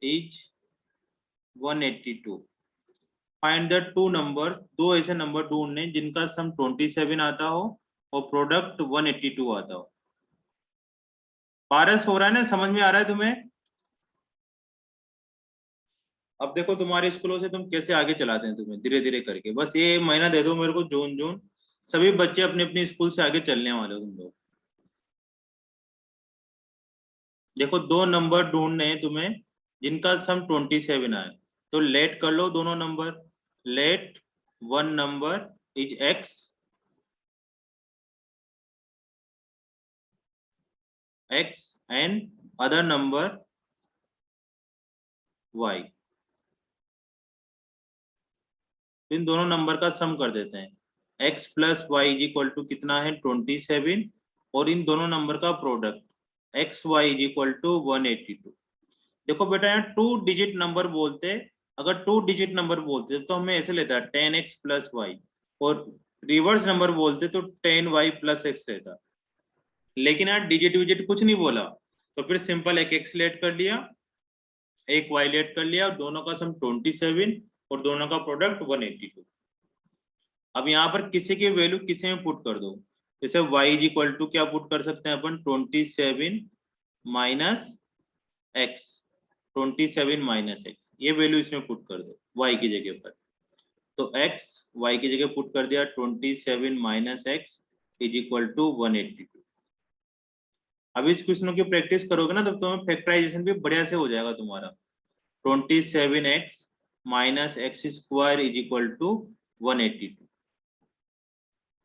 is 182। Find the two numbers, दो ऐसे नंबर ढूंढने जिनका सम 27 आता हो और प्रोडक्ट 182 आता हो। पारस हो रहा है ना, समझ में आ रहा है तुम्हें? अब देखो तुम्हारे स्कूलों से तुम कैसे आगे चलाते हैं, तुम्हें धीरे धीरे करके, बस ये महीना दे दो मेरे को, जून सभी बच्चे अपने अपने स्कूल से आगे चलने वाले हो तुम लोग। देखो दो नंबर ढूंढने हैं तुम्हें जिनका सम 27 आए, तो लेट कर लो दोनों number. Let one number is x and other number y। इन दोनों नंबर का सम कर देते हैं, x plus y is equal to कितना है 27, और इन दोनों नंबर का product x y is equal to 182। देखो बेटा यहाँ 2 डिजिट नंबर बोलते, अगर 2 डिजिट नंबर बोलते तो हमें ऐसे लेता 10x प्लस वाई, और रिवर्स नंबर बोलते तो 10y प्लस x रहता। लेकिन यार डिजिट विजिट कुछ नहीं बोला, तो फिर सिंपल एक x लेट कर लिया, एक y लेट कर लिया, दोनों का सम 27 और दोनों का प्रोडक्ट 182। अब यहाँ पर किसी की वैल्यू किसी में पुट कर दो, जैसे y इज इक्वल टू क्या पुट कर सकते हैं अपन, 27 माइनस x, 27 माइनस x, ये वैल्यू इसमें पुट कर दो y की जगह पर। तो x y की जगह पुट कर दिया, 27 minus x is equal to 182। अब इस क्वेश्चनों की प्रैक्टिस करोगे ना तो तुम्हें फैक्टराइजेशन भी बढ़िया से हो जाएगा तुम्हारा। 27x minus x square is equal to 182।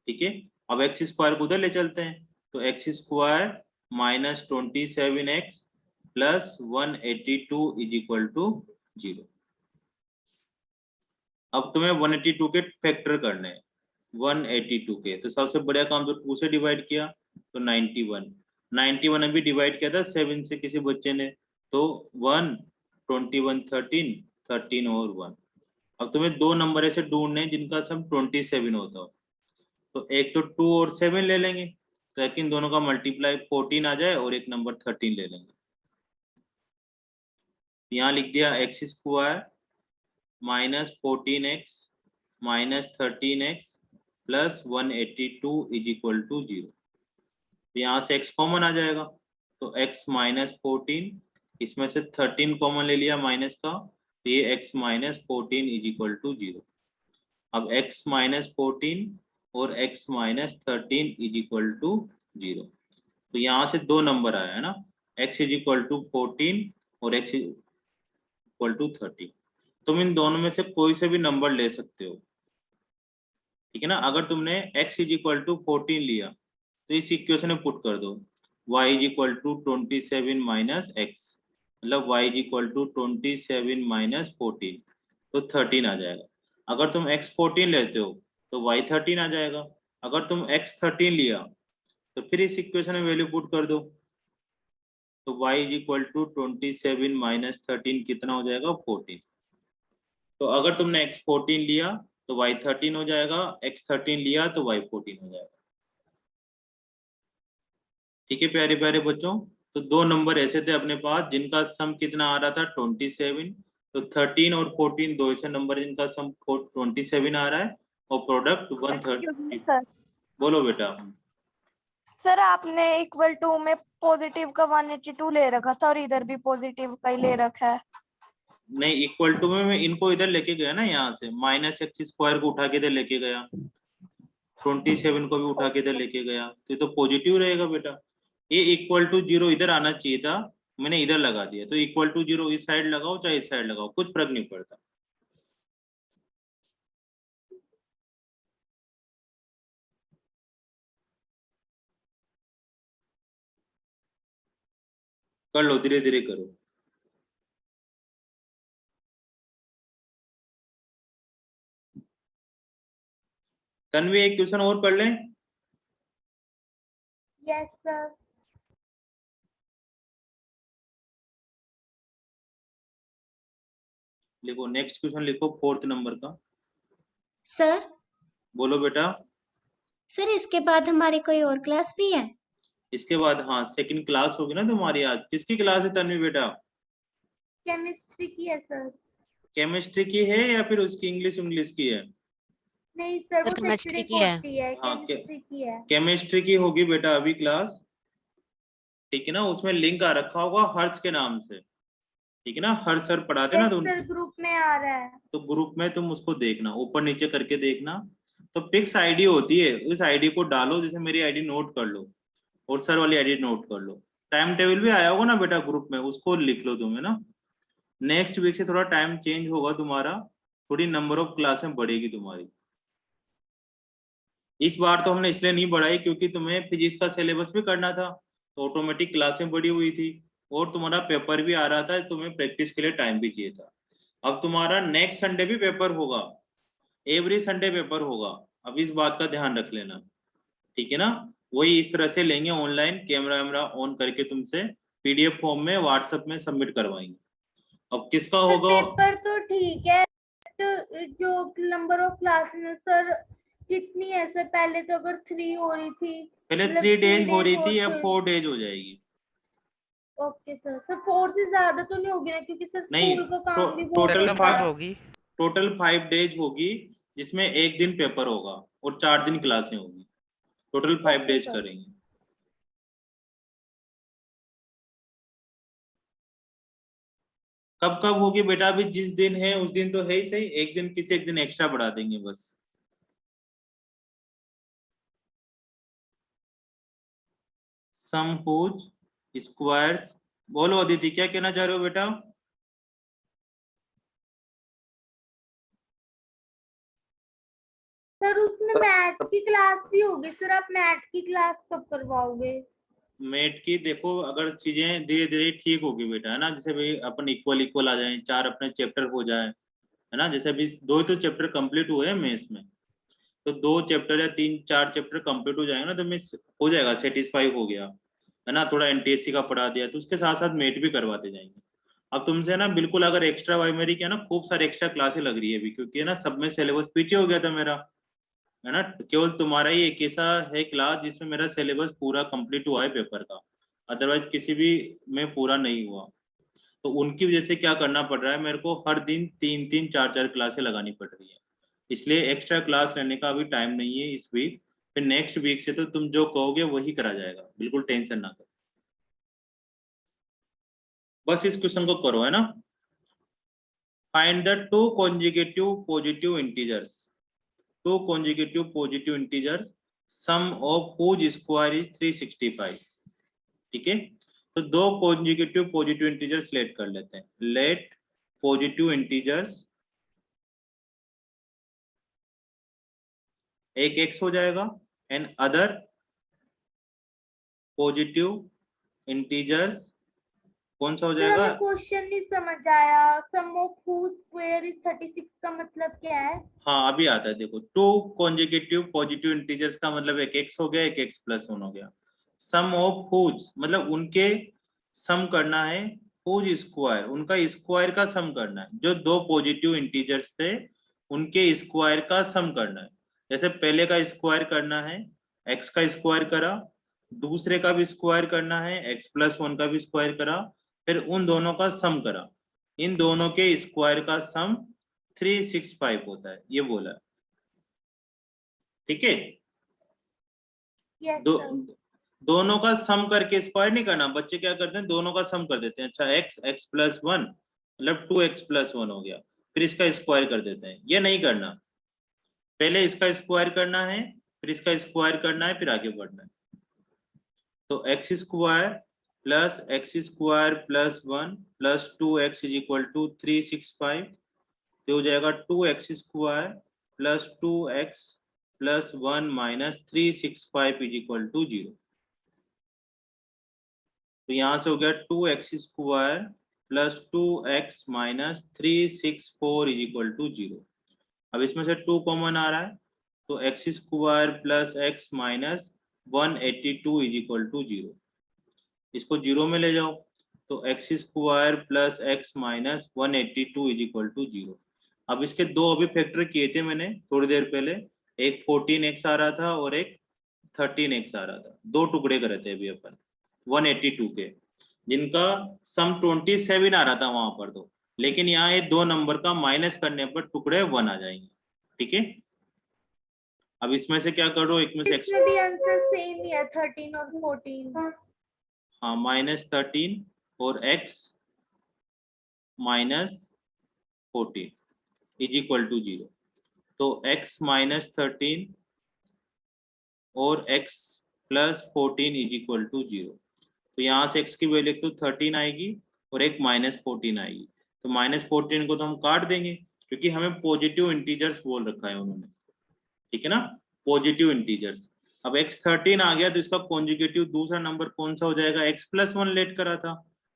ठीक है, अब एक्स स्क्वायर को उधर ले चलते हैं, तो x square minus 27x plus 182 is equal to 0। अब तुम्हें 182 के फैक्टर करने हैं, 182 के, तो सबसे बढ़िया काम तो 2 से डिवाइड किया तो 91 अभी डिवाइड किया था 7 से किसी बच्चे ने, तो 1 21 13 13 और 1। अब तुम्हें दो नंबर ऐसे ढूंढने हैं जिनका सम 27 होता हो, तो एक तो 2 और 7 ले लेंगे, ताकि इन दोनों का मल्टीप्लाई 14 आ जाए और एक नंबर 13 ले लेंगे। यहाँ लिख दिया x square minus 14x minus 13x plus 182 is equal to 0। यहाँ से x कॉमन आ जाएगा, तो x माइनस 14, इसमें से 13 कॉमन ले लिया माइनस का, तो ये x minus 14 is equal to 0। अब x माइनस 14 और x minus 13 is equal to 0। तो यहाँ से दो नंबर आया है ना, x इज इक्वल टू 14 और x इक्वल टू 13। तुम इन दोनों में से कोई से भी नंबर ले सकते हो, ठीक है ना। अगर तुमने x इज इक्वल टू 14 लिया तो इस इक्वेशन में पुट कर दो, y is equal to 27 minus x, मतलब y is equal to 27 minus 14, तो 13 आ जाएगा। अगर तुम x 14 लेते हो तो y 13 आ जाएगा। अगर तुम x 13 लिया तो फिर इस इक्वेशन में वैल्यू पुट कर दो, तो y is equal to 27 minus 13 कितना हो जाएगा, 14। तो अगर तुमने x 14 लिया तो y 13 हो जाएगा, x 13 लिया तो y 14 हो जाएगा। ठीक है प्यारे प्यारे बच्चों, तो दो नंबर ऐसे थे अपने पास जिनका सम कितना आ रहा था 27, तो 13 और 14 दो ऐसे नंबर जिनका सम 27 आ रहा है और प्रोडक्ट 130। सर बोलो बेटा। सर आपने इक्वल टू में पॉजिटिव का 182 ले रखा था और इधर भी पॉजिटिव का ही ले रखा है। नहीं, इक्वल टू में मैं इनको इधर लेके गया ना, यहाँ से माइनस एक्स स्क्वायर को उठा के इधर लेके गया, 27 को भी उठा के इधर लेके गया, तो ये तो पॉजिटिव रहेगा बेटा। ये इक्वल टू 0 इधर आना चाहिए था, मैंने इधर लगा दिया, तो इक्वल टू 0 इस साइड लगाओ चाहे इस साइड लगाओ, कुछ फर्क नहीं पड़ता। कर लो, धीरे धीरे करो। तन्वी एक क्वेश्चन और पढ़ लें। Yes sir. लिखो नेक्स्ट क्वेश्चन, लिखो 4th नंबर का। सर बोलो बेटा। सर इसके बाद हमारी कोई और क्लास भी है? इसके बाद हाँ सेकंड क्लास होगी ना तुम्हारी। आज किसकी क्लास है तन्वी बेटा? केमिस्ट्री की है सर। केमिस्ट्री की है या फिर उसकी इंग्लिश की है? नहीं सर, वो केमिस्ट्री सैटरडे की को है। होती है, हाँ, केमिस्ट्री की है। केमिस्ट्री की होगी बेटा अभी क्लास, ठीक है ना। उसमें लिंक आ रखा होगा हर्ष के नाम से, ठीक है ना। हर्ष सर पढ़ाते ना, तो सर ग्रुप में आ रहा है। तो ग्रुप में तुम उसको देखना, ऊपर नीचे करके देखना। तो फिक्स आईडी होती है, उस आईडी को डालो, जैसे मेरी आईडी नोट कर लो और सर वाली आईडी नोट कर लो। टाइम टेबल भी आया होगा ना बेटा ग्रुप में, उसको लिख लो तुम्हें ना। नेक्स्ट वीक से थोड़ा टाइम चेंज होगा तुम्हारा, थोड़ी नंबर ऑफ क्लासें बढ़ेगी तुम्हारी। इस बार तो हमने इसलिए नहीं बढ़ाई क्योंकि तुम्हें फिजिक्स का सिलेबस भी करना था, तो ऑटोमेटिक क्लासें बढ़ी हुई थी और तुम्हारा पेपर भी आ रहा था, तुम्हें प्रैक्टिस के लिए टाइम भी चाहिए था। अब तुम्हारा नेक्स्ट संडे भी पेपर होगा, एवरी संडे पेपर होगा, अब इस बात का ध्यान रख लेना, ठीक है ना। वही इस तरह से लेंगे, ऑनलाइन कैमरा वैमरा ऑन करके तुमसे पीडीएफ फॉर्म में व्हाट्सएप में सबमिट करवाएंगे। अब किसका होगा पेपर तो ठीक है, तो जो नंबर ऑफ क्लासेस सर कितनी है सर? पहले तो अगर 3 हो रही थी, पहले मतलब 3 डेज हो रही days थी, अब और 4 डेज हो जाएगी। Okay sir. सर 4 से ज्यादा तो नहीं होगी ना, क्योंकि सर नहीं, स्कूल का काम भी टोटल बहुत होता है। होगी। टोटल 5 डेज होगी, जिसमें एक दिन पेपर होगा और 4 दिन क्लासें होगी। Total 5 days sir. करेंगे। कब कब होगी बेटा? अभी जिस दिन है उस दिन तो है ही सही, एक दिन किसी एक दिन एक्स्ट्रा बढ़ा देंगे बस। सम हुज स्क्वायर्स, बोलो अदिति क्या कहना चाह रहे हो बेटा? सर उसमें मैथ की क्लास भी होगी सर, आप मैथ की क्लास कब करवाओगे? मेट की देखो, अगर चीजें धीरे धीरे ठीक होगी बेटा, है ना। जैसे भाई अपन इक्वल आ जाए, 4 अपने चैप्टर हो जाए, है ना। जैसे अभी 2 तो चैप्टर कंप्लीट हुए हैं मेंस में, तो 2 चैप्टर या 3-4 चैप्टर कंप्लीट हो जाएंगे ना, तो मिस हो जाएगा, सेटिस्फाई हो गया, है ना। थोड़ा एनटीएससी का पढ़ा दिया तो उसके साथ साथ मेट भी करवाते जाएंगे। अब तुमसे ना बिल्कुल अगर एक्स्ट्रा वाई मेरी क्या ना खूब सारी एक्स्ट्रा क्लासें लग रही है अभी, क्योंकि है ना सब में सिलेबस पीछे हो गया था मेरा, है ना। केवल तुम्हारा ही एक ऐसा है क्लास जिसमें मेरा सिलेबस पूरा कंप्लीट हुआ है पेपर का, अदरवाइज किसी भी में पूरा नहीं हुआ। तो उनकी वजह से क्या करना पड़ रहा है मेरे को, हर दिन 3-3 4-4 क्लासें लगानी पड़ रही है, इसलिए एक्स्ट्रा क्लास लेने का अभी टाइम नहीं है इस वीक। फिर नेक्स्ट वीक से तो तुम जो कहोगे वही करा जाएगा, बिल्कुल टेंशन ना करो। बस इस क्वेश्चन को करो, है ना। Find the two consecutive positive integers, two consecutive positive integers sum of whose square is 365। ठीक है, तो दो कॉन्जिक्यूटिव पॉजिटिव इंटीजर्स लेट कर लेते हैं। लेट पॉजिटिव इंटीजर्स, एक x हो जाएगा एंड अदर पॉजिटिव इंटीजर्स कौन सा हो सर जाएगा? हमें क्वेश्चन नहीं समझ आया, सम ऑफ हुज स्क्वायर इज 36 का मतलब क्या है? हाँ अभी आता है, देखो टू कॉन्जिक्यूटिव पॉजिटिव इंटीजर्स का मतलब एक x हो गया, एक x+1 हो गया। सम ऑफ हुज मतलब उनके सम करना है, हुज स्क्वायर उनका स्क्वायर का सम करना है। जो दो पॉजिटिव इंटीजर्स थे उनके स्क्वायर का सम करना है। जैसे पहले का स्क्वायर करना है, x का स्क्वायर करा, दूसरे का भी स्क्वायर करना है, x+1 का भी स्क्वायर करा, फिर उन दोनों का सम करा। इन दोनों के स्क्वायर का सम 365 होता है, ये बोला। ठीक है, यस दो सर। दोनों का सम करके स्क्वायर नहीं करना, बच्चे क्या करते हैं दोनों का सम कर देते हैं। अच्छा x+1 मतलब 2x+1 हो गया, फिर इसका स्क्वायर कर देते हैं, ये नहीं करना। पहले इसका स्क्वायर करना है, फिर इसका स्क्वायर करना है, फिर आगे बढ़ना है। तो x² प्लस x² + 1 + 2x = 365, तो हो जाएगा 2x² + 2x + 1 - 365 = 0। तो यहाँ से हो गया 2x² + 2x - 364 = 0। अब इसमें से 2 कॉमन आ रहा है, तो x² + x - 182 = 0। इसको 0 में ले जाओ, तो x² + x - 182 = 0। अब इसके दो अभी फैक्टर किए थे मैंने थोड़ी देर पहले, एक 14x आ रहा था और एक 13x आ रहा था। दो टुकड़े करे थे अभी अपन 182 के, जिनका सम 27 आ रहा था वहां पर, तो लेकिन यहाँ ये दो नंबर का माइनस करने पर टुकड़े 1 आ जाएंगे। ठीक है, अब इसमें से क्या करो, एक में से x, इसमें भी आंसर सेम ही है 13 और 14। हाँ -13 और x - 14 = 0। तो x - 13 और x + 14 = 0। तो यहाँ से x की वैल्यू तो 13 आएगी और एक -14 आएगी। तो -14 को तो हम काट देंगे क्योंकि हमें पॉजिटिव इंटीजर्स बोल रखा है उन्होंने। ठीक है ना, पॉजिटिव इंटीजर्स। अब x13 आ गया तो इसका कॉन्जुगेटिव दूसरा नंबर कौन सा हो जाएगा? x+1 लेट करा था,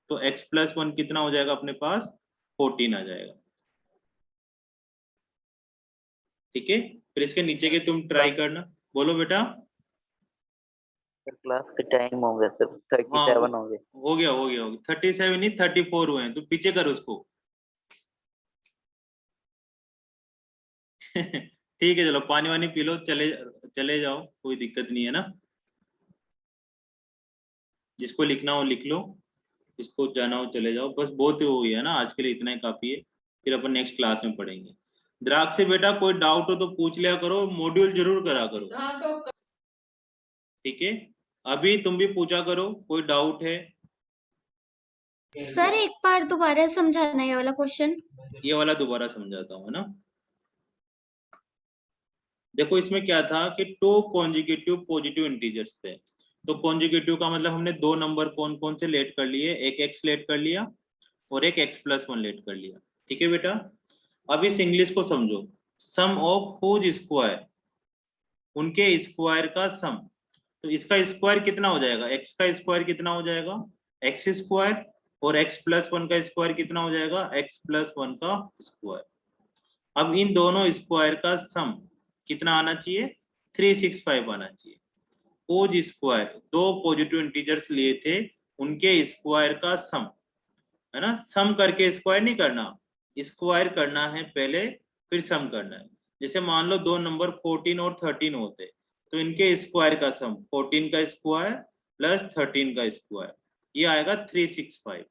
तो x+1 कितना हो जाएगा अपने पास? 14 आ जाएगा। ठीक है, फिर इसके नीचे के तुम ट्राई करना। बोलो बेटा। क्लास के टाइम हो गया सर, 37 हो गए। हो गया 37 नहीं 34 हुए हैं, तो पीछे कर उसको। ठीक है, चलो पानी वानी पी लो, चले जाओ, कोई दिक्कत नहीं है ना। जिसको लिखना हो लिख लो, जिसको जाना हो चले जाओ। बस बहुत हो गया ना आज के लिए, इतना ही काफी है, फिर अपन नेक्स्ट क्लास में पढ़ेंगे। द्राक्ष से बेटा कोई डाउट हो तो पूछ लिया करो, मॉड्यूल जरूर करा करो। ठीक है, अभी तुम भी पूछा करो, कोई डाउट है? सर एक बार दोबारा समझाना ये वाला क्वेश्चन। ये वाला दोबारा समझाता हूँ, है ना। देखो इसमें क्या था कि टू कॉन्जिक्यूटिव पॉजिटिव इंटीजर्स थे। तो कॉन्जिक्यूटिव का मतलब हमने दो नंबर कौन कौन से लेट कर लिए, एक x लेट कर लिया और एक x+1 लेट कर लिया। ठीक है बेटा, अब इस इंग्लिश को समझो। सम ऑफ हुज स्क्वायर, उनके स्क्वायर का सम। तो इसका स्क्वायर कितना हो जाएगा? x का स्क्वायर कितना हो जाएगा? x² और x+1 का स्क्वायर कितना हो जाएगा? x+1 का स्क्वायर। अब इन दोनों स्क्वायर का सम कितना आना चाहिए? 365 आना चाहिए। हुज स्क्वायर, दो पॉजिटिव इंटीजर्स लिए थे, उनके स्क्वायर का सम, है ना, सम करके स्क्वायर नहीं करना, स्क्वायर करना है पहले फिर सम करना है। जैसे मान लो दो नंबर 14 और 13 होते तो इनके स्क्वायर का सम 14 का स्क्वायर प्लस 13 का स्क्वायर, ये आएगा 365।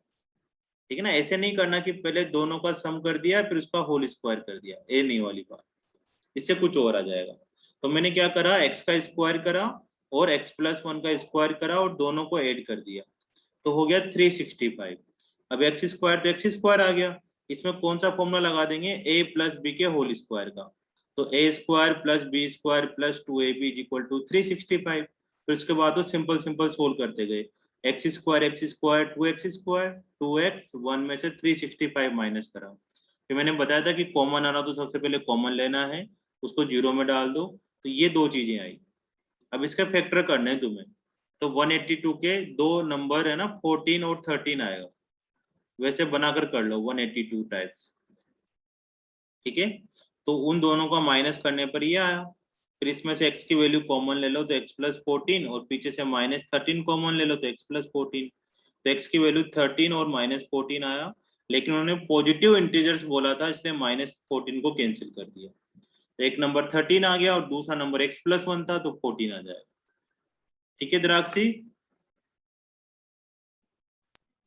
ठीक है ना, ऐसे नहीं करना कि पहले दोनों का सम कर दिया फिर उसका होल स्क्वायर कर दिया, ये नहीं वाली बात, इससे कुछ और आ जाएगा। तो मैंने क्या करा, x का स्क्वायर करा और x प्लस 1 का स्क्वायर करा और दोनों को ऐड कर दिया, तो हो गया 365। अब x स्क्वायर तो x स्क्वायर आ गया, इसमें कौन सा फॉर्मूला लगा देंगे, a प्लस बी के होल स्क्वायर का, तो a square plus b square plus 2ab is equal to 365। फिर उसके बाद तो सिंपल सिंपल सोल्व करते गए, x square 2x square 2x 1 में से 365 माइनस करा। फिर मैंने बताया था कि कॉमन आना तो सबसे पहले कॉमन लेना है, उसको जीरो में डाल दो, तो ये दो चीजें आई। अब इसका फैक्टर करना है तुम्हें, तो 182 के दो नंबर है ना 14 और 13 आएगा, वैसे बनाकर कर लो 182 टाइप्स। ठीक है, तो उन दोनों का माइनस करने पर ये आया। फिर इसमें से x की वैल्यू कॉमन ले लो तो x प्लस 14 और पीछे से माइनस 13 कॉमन ले लो तो x प्लस 14, तो x की वैल्यू 13 और माइनस 14 आया, लेकिन उन्होंने पॉजिटिव इंटीजर्स बोला था इसलिए माइनस 14 को कैंसिल कर दिया, तो एक नंबर 13 आ गया और दूसरा नंबर x प्लस 1 था तो 14 आ जाएगा। ठीक है द्राक्षी,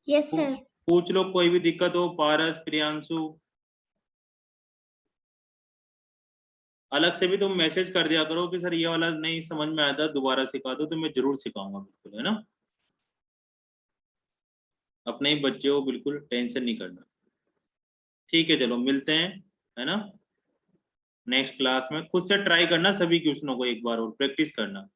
यस सर। पूछ लो कोई भी दिक्कत हो, पारस प्रियांशु। अलग से भी तुम मैसेज कर दिया करो कि सर ये वाला नहीं समझ में आया था, दोबारा सिखा दो, तो मैं जरूर सिखाऊंगा बिल्कुल, है ना। अपने ही बच्चे हो, बिल्कुल टेंशन नहीं करना। ठीक है चलो मिलते हैं, है ना, नेक्स्ट क्लास में। खुद से ट्राई करना सभी क्वेश्चनों को एक बार और प्रैक्टिस करना।